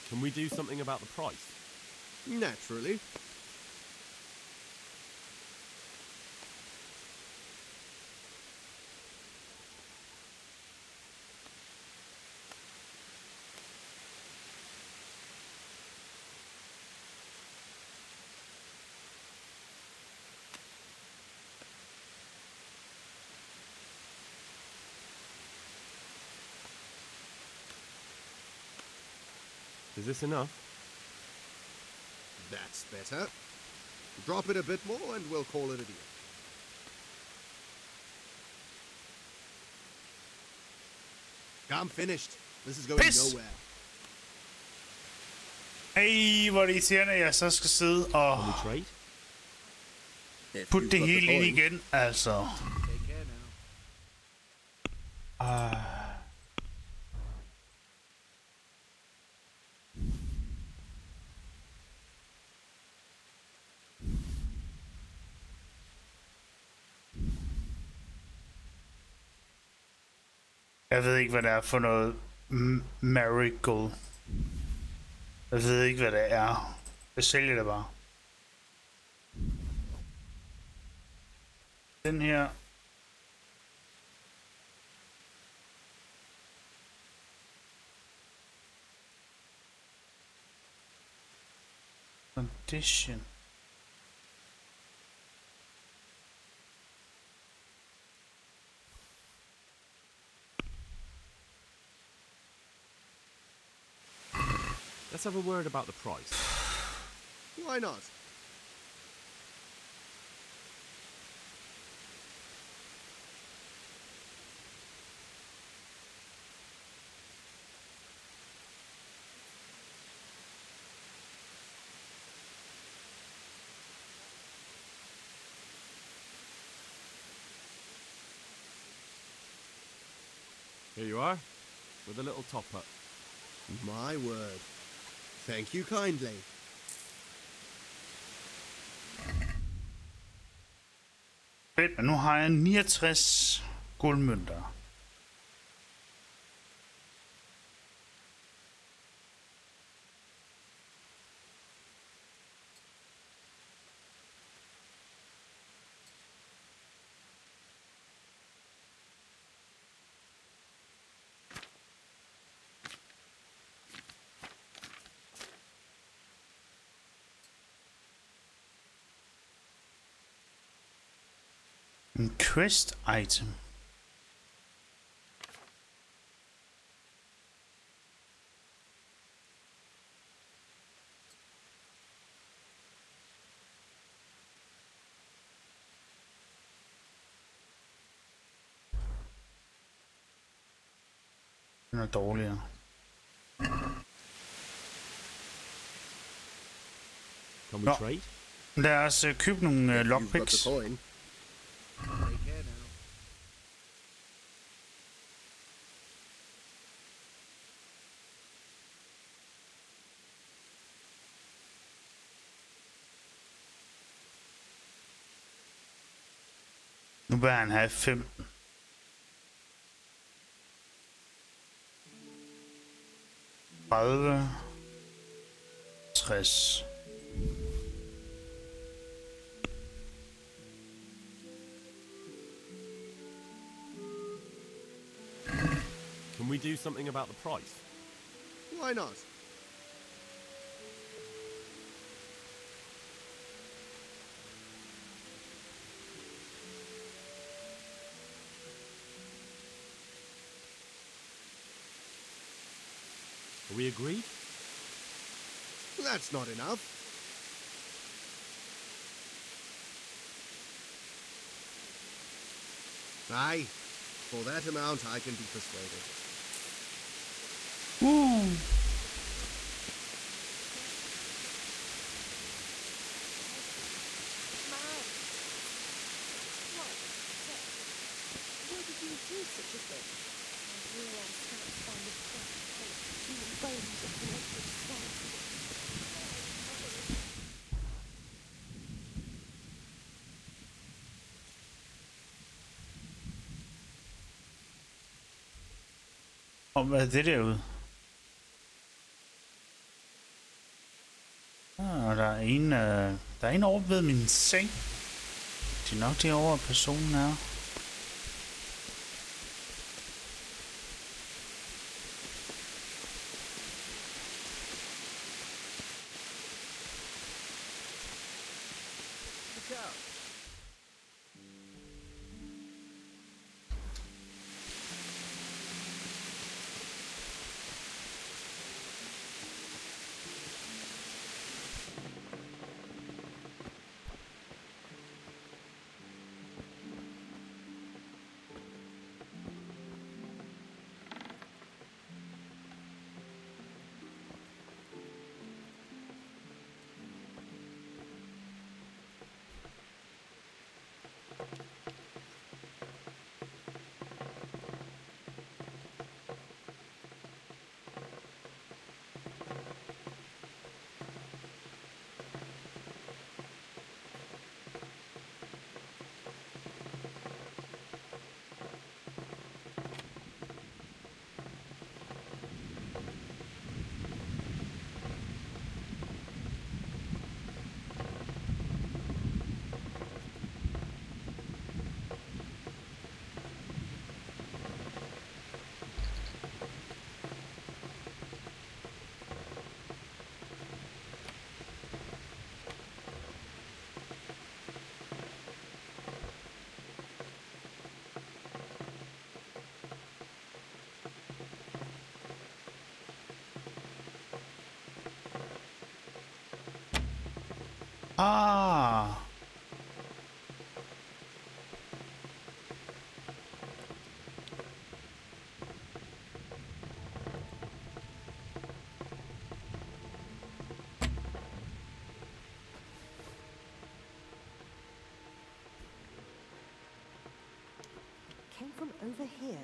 Can we do something about the price? Naturally. Is this enough? That's better. Drop it a bit more and we'll call it a deal. I'm finished. This is going nowhere. Ej, hvor er det irriterende, at jeg så skal sidde og putte det hele ind igen, altså. Jeg ved ikke, hvad det er for noget marigold. Jeg ved ikke, hvad det er. Jeg sælger det bare. Den her. Condition. Let's have a word about the price. Why not? Here you are, with a little top-up. My word. Thank you kindly. Fedt, men nu har jeg 69 guldmønter. En quest item. Den er dårligere. Can we trade? Lad os købe nogle lockpicks. Nu bør han have 5. Tredive. 60. Can we do something about the price? Why not? Are we agreed? That's not enough. Aye, for that amount I can be persuaded. Woo! Why did you do such a thing? I realized how to find the best human bones of collected skulls. Og hvad er det derude? Og der er en over ved min seng. Det er nok derovre, personen er. Ah. Came from over here.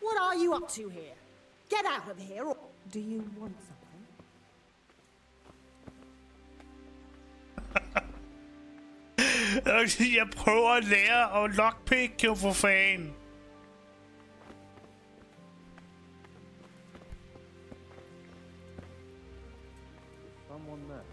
What are you up to here? Get out of here, or do you want something? Jeg prøver at lære at lockpick, jo for fan. Someone there.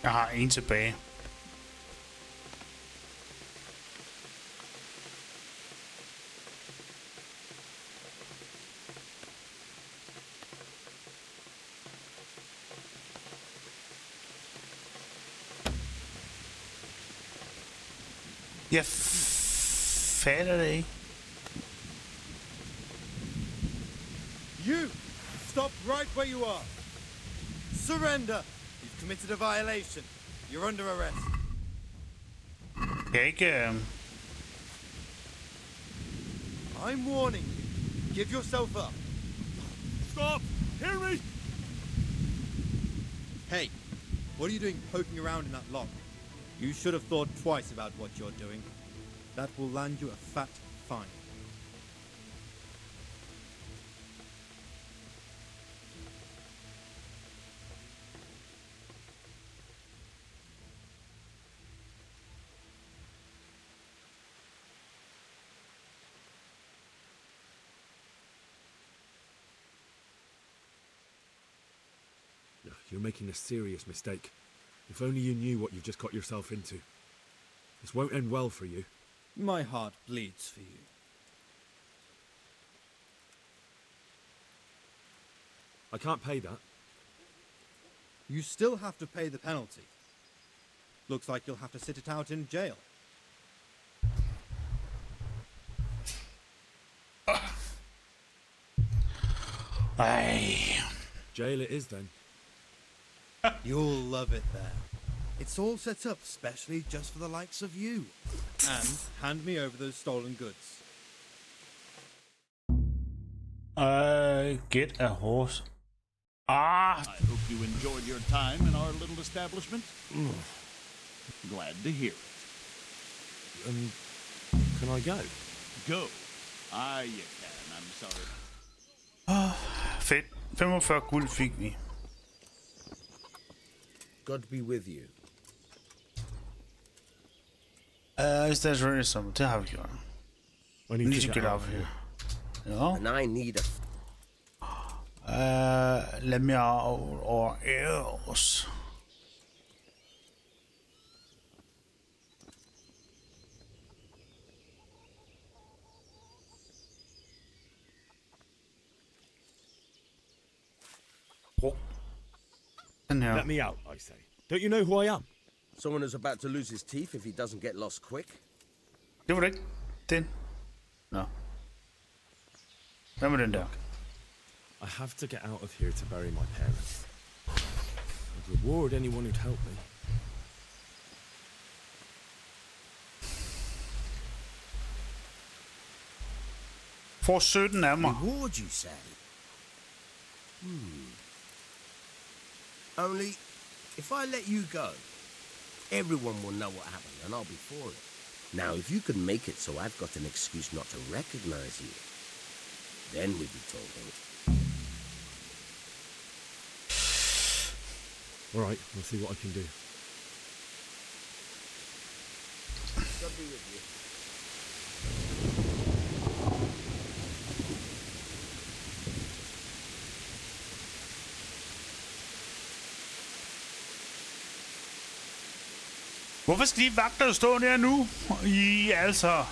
Jeg har en tilbage. Jeg fatter det ikke. You! Stop right where you are! Surrender! You've committed a violation. You're under arrest. I'm warning you. Give yourself up. Stop! Hear me! Hey, what are you doing poking around in that lock? You should have thought twice about what you're doing. That will land you a fat fine. You're making a serious mistake. If only you knew what you've just got yourself into. This won't end well for you. My heart bleeds for you. I can't pay that. You still have to pay the penalty. Looks like you'll have to sit it out in jail. Aye. Jail it is then. You'll love it there. It's all set up specially just for the likes of you. And hand me over those stolen goods. Get a horse. I hope you enjoyed your time in our little establishment. Glad to hear it. Can I go? Go. You can. I'm sorry. Fedt. 45 guld fik vi. God be with you. Is that really something? Det har vi gjort. I need to get out of here. Ja. And I need Let me out or else. Let me out, I say. Don't you know who I am? Someone who's about to lose his teeth if he doesn't get lost quick. Det var det ikke. Den. Nå. Hvad med den der? I have to get out of here to bury my parents. I'd reward anyone who'd help me. For 17 af mig. Reward you say? Only, if I let you go, everyone will know what happened and I'll be for it. Now, if you can make it so I've got an excuse not to recognize you, then we'd be talking. All right, I'll see what I can do. God be with you. Hvorfor skal de vagter stå der nu? Altså...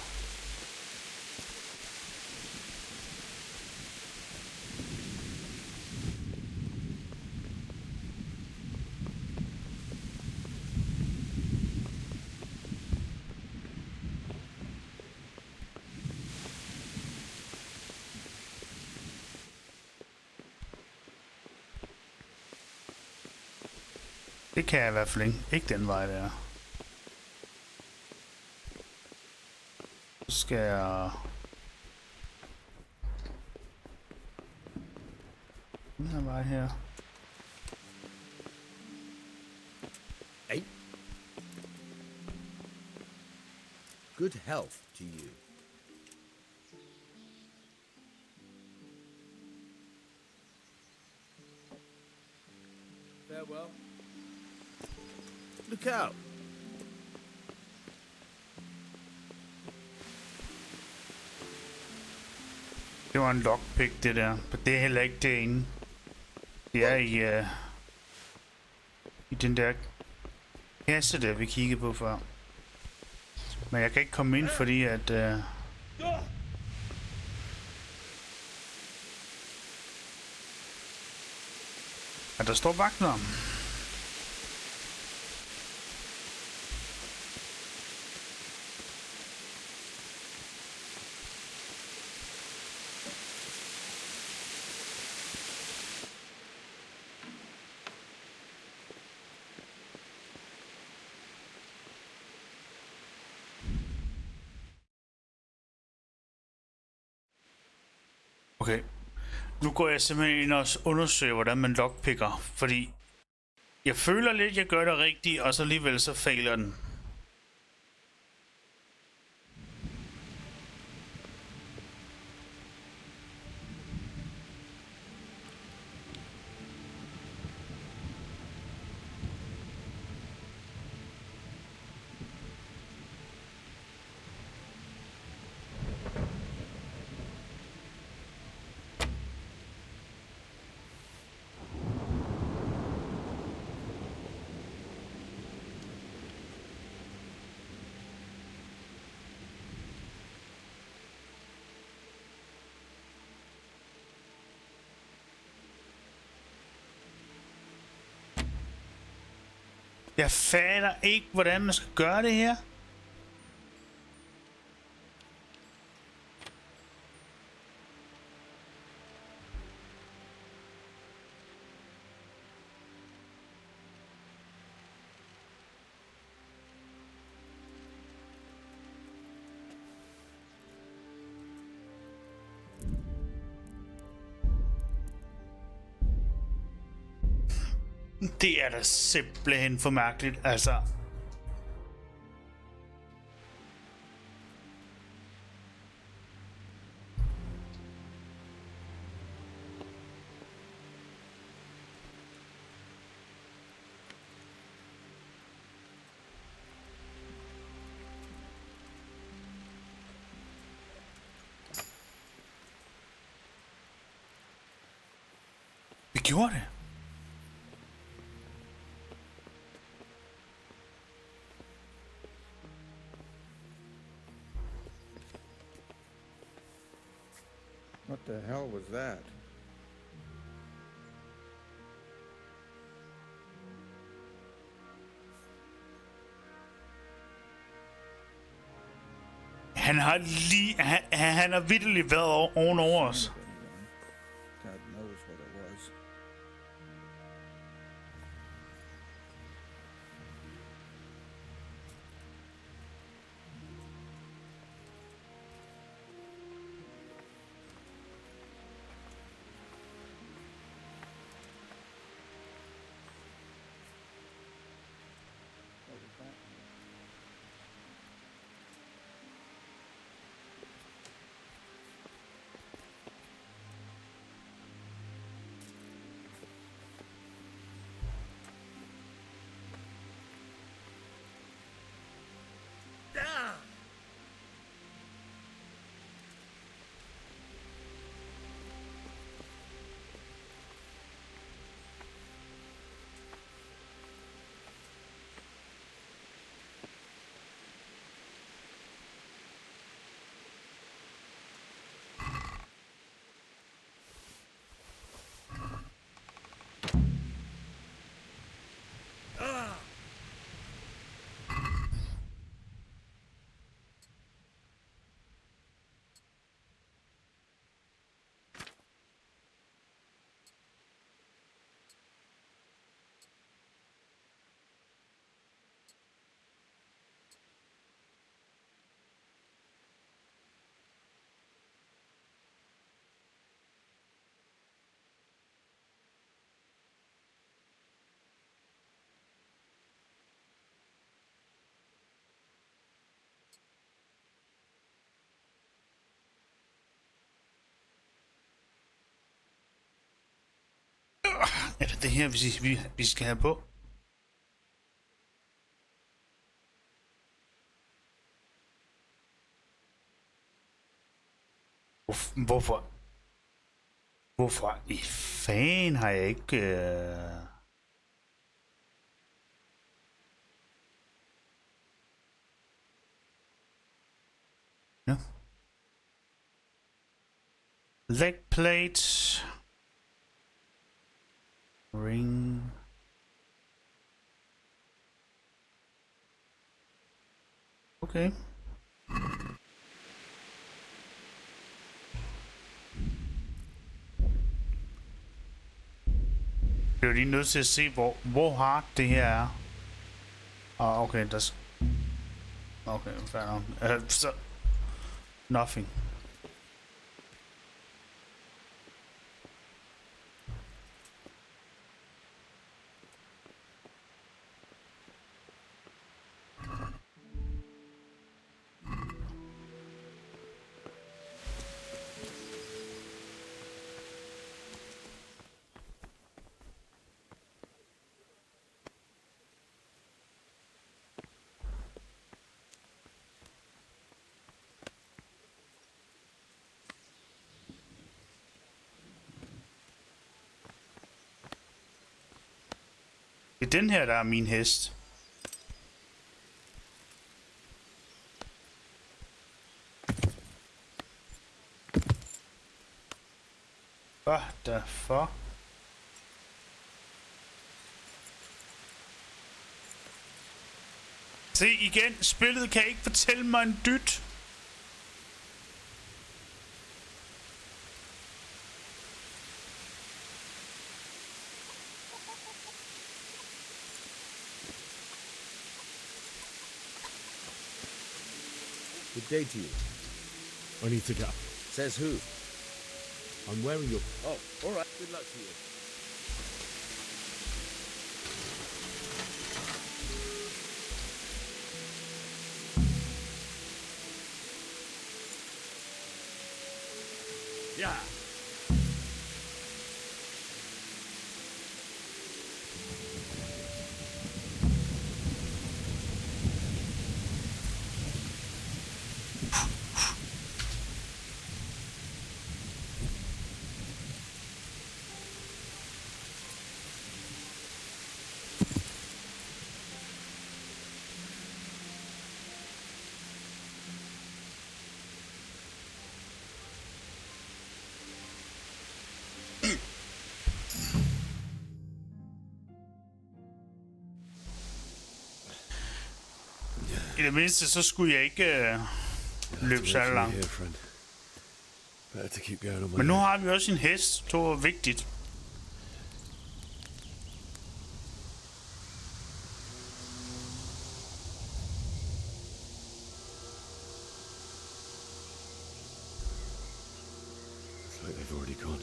Det kan jeg i hvert fald ikke. Ikke den vej der. skal jeg... Den her vej her. Hey. Good health to you. Farewell. Look out. Det var en lockpick, det der. Men det er heller ikke det ene. Det er i den der kasse der, vi kiggede på før. Men jeg kan ikke komme ind, fordi at... at der står vagter. Okay. Nu går jeg simpelthen ind og undersøger, hvordan man lockpicker, fordi jeg føler lidt, jeg gør det rigtigt, og så alligevel så fejler den. Jeg fatter ikke, hvordan man skal gøre det her. Det er da simpelthen for mærkeligt, altså. Vi gjorde det. What the hell was that? Han har lige... Han har vitterligt været ovenover os. God knows what it was. Er det det her, vi skal have på? Hvorfor i fanden har jeg ikke... Ja. Leg plate. Ring. Okay. Jeg er lige nødt til at se, hvor hard det her er. Okay, der... Okay, fair nok. Så... Nothing. Det er den her, der er min hest. What the fuck? Se igen, spillet kan ikke fortælle mig en dyt. Good day to you. I need to go. Says who? I'm wearing your... Oh, all right. Good luck to you. Yeah. I det mindste, så skulle jeg ikke løbe så langt. Men nu har vi også en hest, det var vigtigt. It's like they've already gone.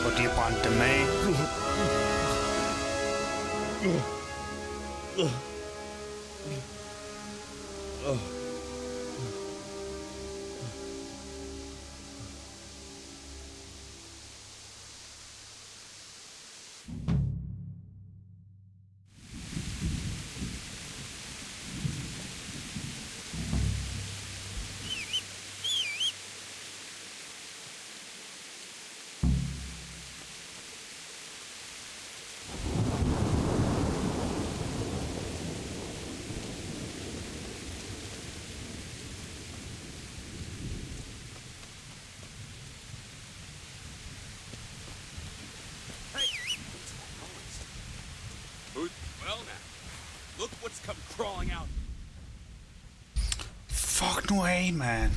Og de har brændt dem af. falling out. Fuck nu af, man.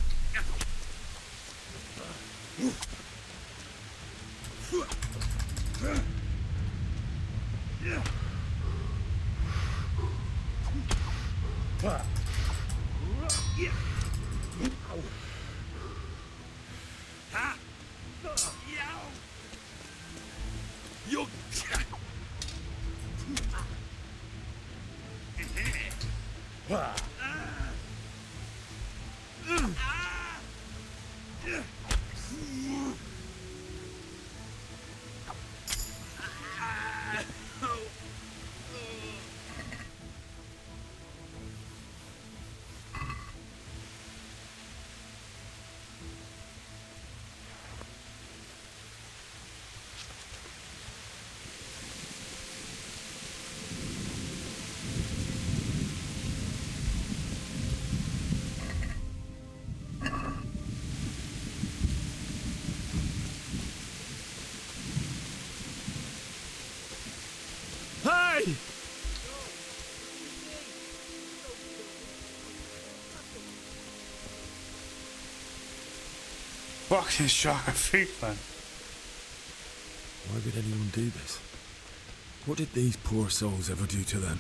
Hey! Fucking shock of feet, man. Why would anyone do this? What did these poor souls ever do to them?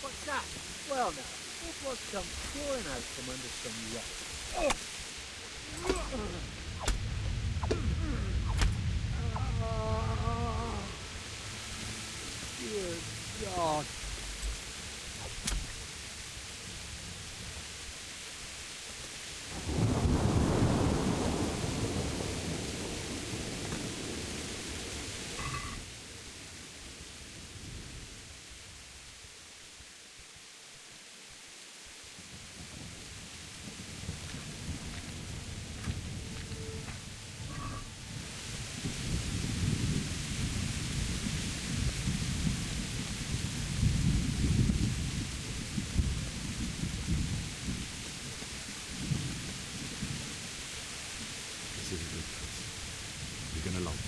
What's that? Well now, it was come pouring out from under some rock. Dear God. You're gonna love it.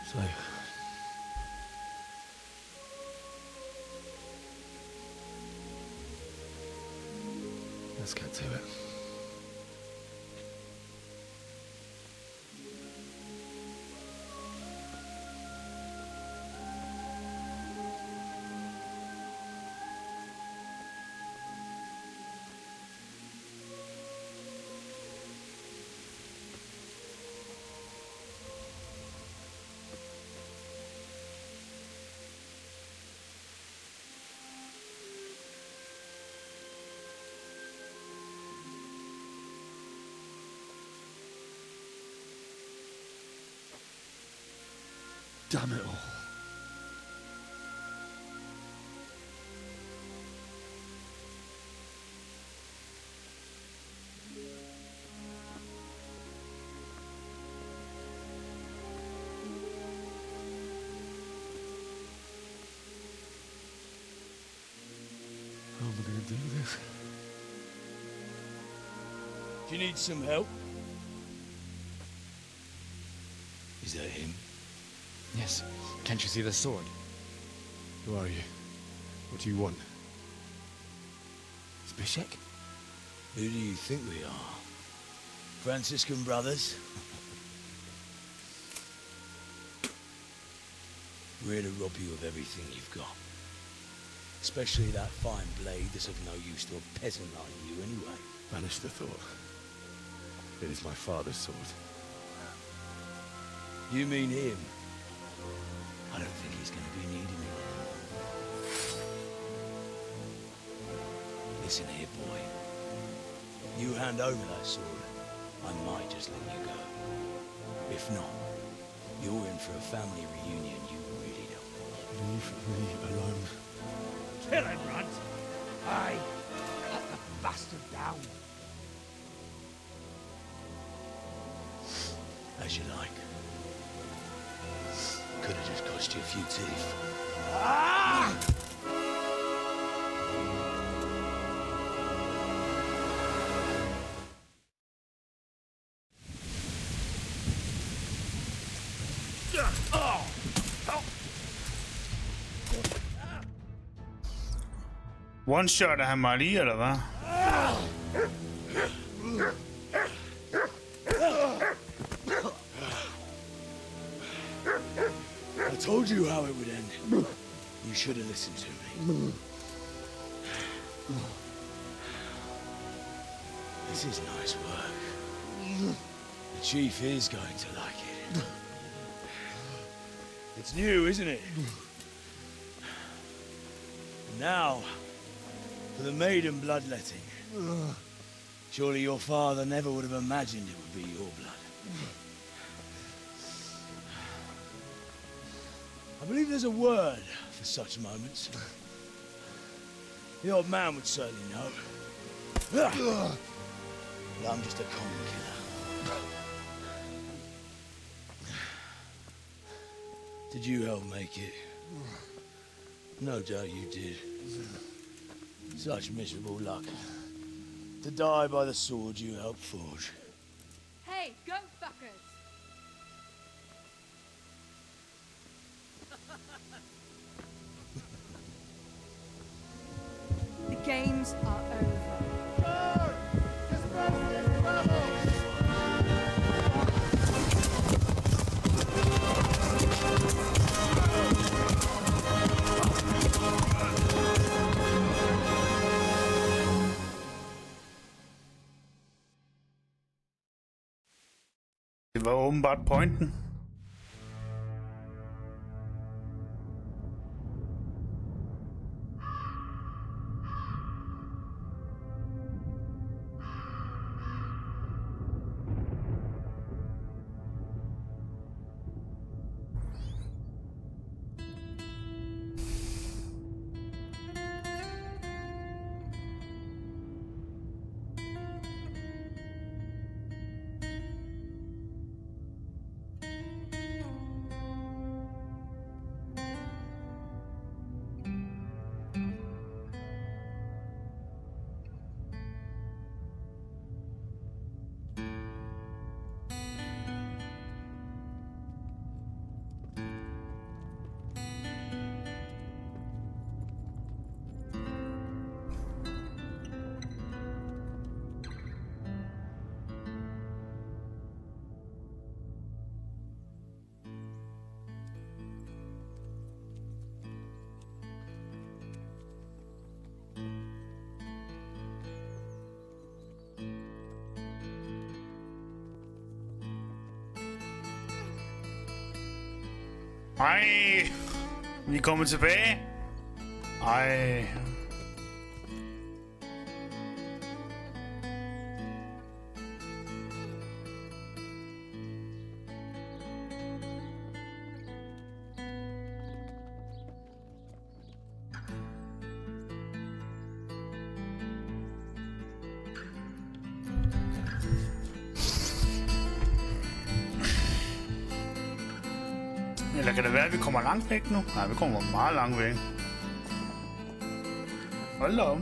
So, let's get to it. Damn it all. How am I going to do this? Do you need some help? Is that him? Yes. Can't you see the sword? Who are you? What do you want? Zbyszek? Who do you think we are? Franciscan brothers? We're here to rob you of everything you've got. Especially that fine blade that's of no use to a peasant like you anyway. Banish the thought. It is my father's sword. You mean him? I don't think he's going to be needing it. Listen here, boy. You hand over that sword, I might just let you go. If not, you're in for a family reunion you really don't want. Leave me alone. Kill him, Runt! Aye, cut the bastard down. As you like. Could have just cost you a few teeth. Ah! One-shotter han mig lige, eller hvad? I told you how it would end. You should have listened to me. This is nice work. The chief is going to like it. It's new, isn't it? Now, for the maiden bloodletting. Surely your father never would have imagined it would be your blood. I believe there's a word for such moments. The old man would certainly know. But I'm just a common killer. Did you help make it? No doubt you did. Such miserable luck. To die by the sword you helped forge. Hey, go fuckers! The games are over. Det var åbenbart pointen. Ej, vi er kommet tilbage. Ej. Eller kan det være, at vi kommer langt væk nu? Nej, vi kommer meget langt væk. Hold da op.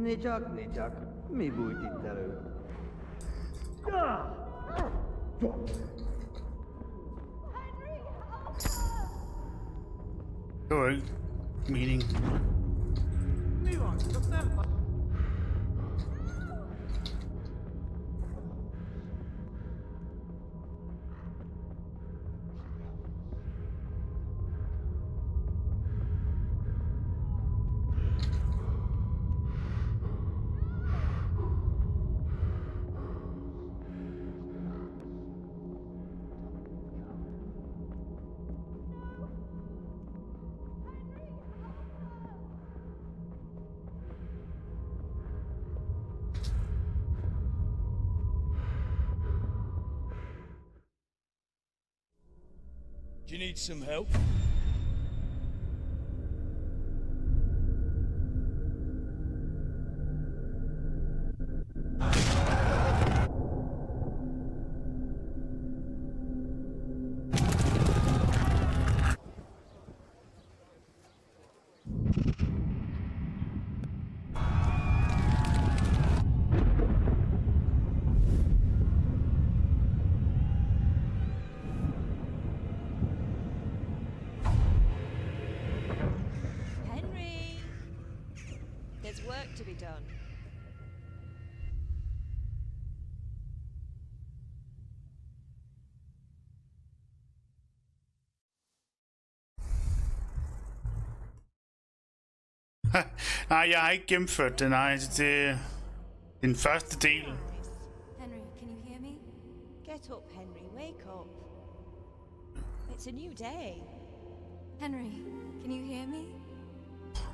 Nijak, mi buititaru. Det var ikke meningen. Do you need some help? Work to be done. Nej, jeg har ikke gennemført det. Nej, det er den første del. Henry, can you hear me? Get up, Henry. Wake up. It's a new day. Henry, can you hear me?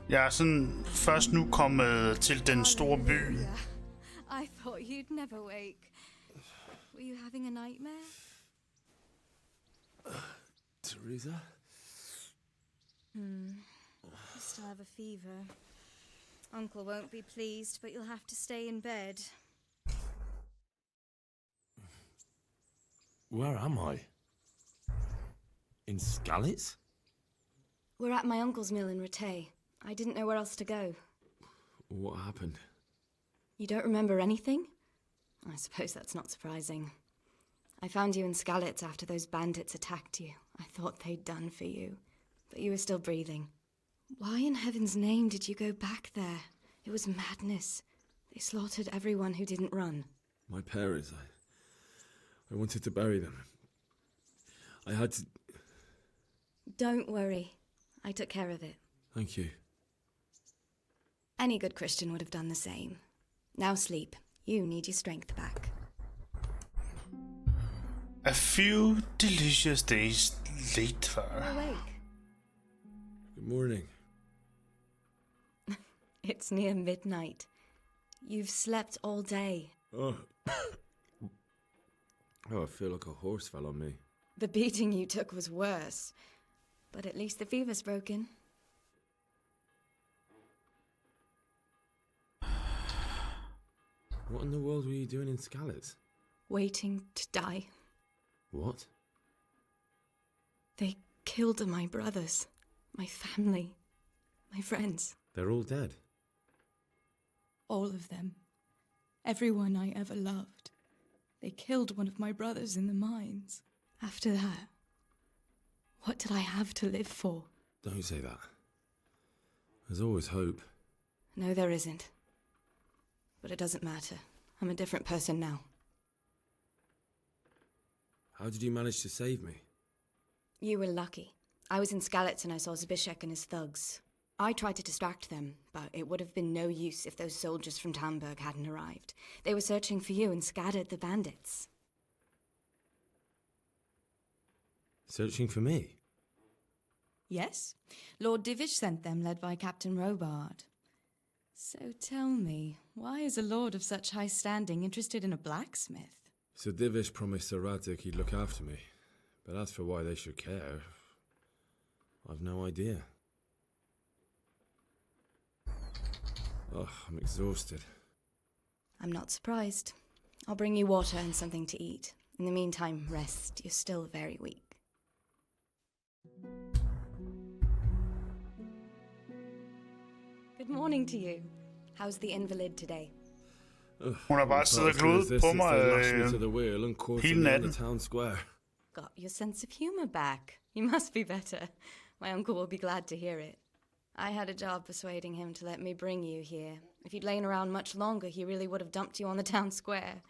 Jeg er sådan først nu kommet til den store by. I thought you'd never wake. Were you having a nightmare? Teresa? You still have a fever. Uncle won't be pleased, but you'll have to stay in bed. Where am I? In Skalitz? We're at my uncle's mill in Rattay. I didn't know where else to go. What happened? You don't remember anything? I suppose that's not surprising. I found you in Skalitz after those bandits attacked you. I thought they'd done for you, but you were still breathing. Why in heaven's name did you go back there? It was madness. They slaughtered everyone who didn't run. My parents, I wanted to bury them. I had to... Don't worry. I took care of it. Thank you. Any good Christian would have done the same. Now sleep. You need your strength back. A few delicious days later. Awake. Good morning. It's near midnight. You've slept all day. Oh. I feel like a horse fell on me. The beating you took was worse. But at least the fever's broken. What in the world were you doing in Skalitz? Waiting to die. What? They killed my brothers, my family, my friends. They're all dead. All of them. Everyone I ever loved. They killed one of my brothers in the mines. After that, what did I have to live for? Don't say that. There's always hope. No, there isn't. But it doesn't matter. I'm a different person now. How did you manage to save me? You were lucky. I was in Skalitz and I saw Zbyszek and his thugs. I tried to distract them, but it would have been no use if those soldiers from Tamburg hadn't arrived. They were searching for you and scattered the bandits. Searching for me? Yes. Lord Divish sent them, led by Captain Robard. So tell me, why is a lord of such high standing interested in a blacksmith? Sir Divish promised Sir Radzig he'd look after me. But as for why they should care, I've no idea. Oh, I'm exhausted. I'm not surprised. I'll bring you water and something to eat. In the meantime, rest. You're still very weak. Good morning to you. How's the invalid today? Hun har bare siddet og gloet på mig hele natten. Got your sense of humor back. You must be better. My uncle will be glad to hear it. I had a job persuading him to let me bring you here. If you'd lain around much longer, he really would have dumped you on the town square.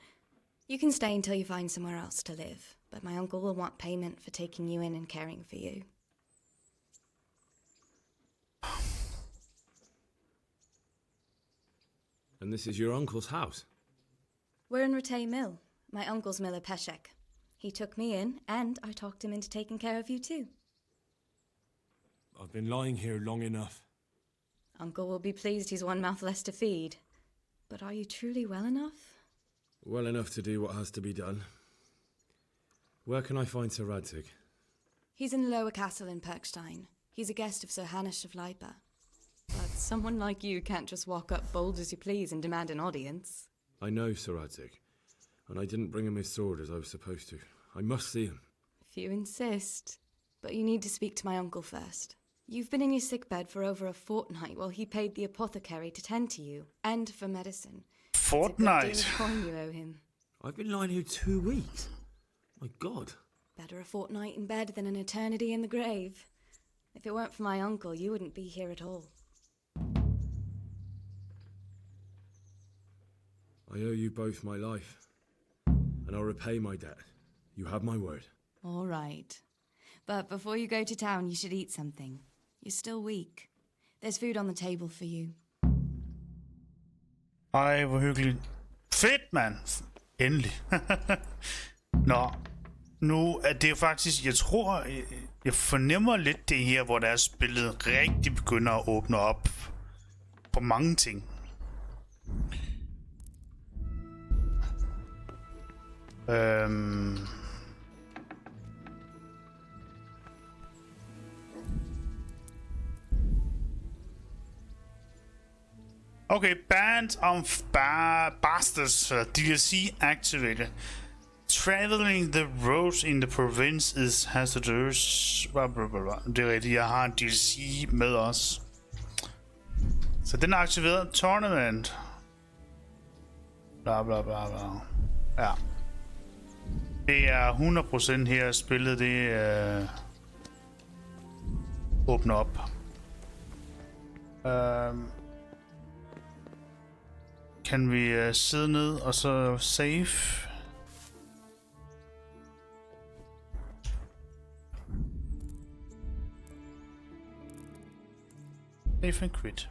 You can stay until you find somewhere else to live, but my uncle will want payment for taking you in and caring for you. And this is your uncle's house? We're in Ratay Mill. My uncle's mill at Peshek. He took me in, and I talked him into taking care of you too. I've been lying here long enough. Uncle will be pleased he's one mouth less to feed. But are you truly well enough? Well enough to do what has to be done. Where can I find Sir Radzig? He's in the lower castle in Perkstein. He's a guest of Sir Hanush of Leipa. But someone like you can't just walk up bold as you please and demand an audience. I know Sir Radzig, and I didn't bring him his sword as I was supposed to. I must see him. If you insist. But you need to speak to my uncle first. You've been in your sickbed for over a fortnight while he paid the apothecary to tend to you, and for medicine. Fortnight? It's a good deal of coin you owe him. I've been lying here 2 weeks. My God. Better a fortnight in bed than an eternity in the grave. If it weren't for my uncle, you wouldn't be here at all. I owe you both my life, and I'll repay my debt. You have my word. All right. But before you go to town, you should eat something. You're still weak. There's food on the table for you. Ej, hvor hyggeligt. Fedt, mand. Endelig. Nå. Nu er det faktisk, jeg tror, jeg fornemmer lidt det her, hvor der er spillet rigtig begynder at åbne op på mange ting. Okay, Band of Bastards DLC activated. Traveling the roads in the province is hazardous. Det er rigtigt, jeg har en DLC med os. Så den er aktiveret. Tournament. Bla bla bla bla. Ja. Det er 100% her spillet, det åbner op. Kan vi sidde ned og så save? Save and quit.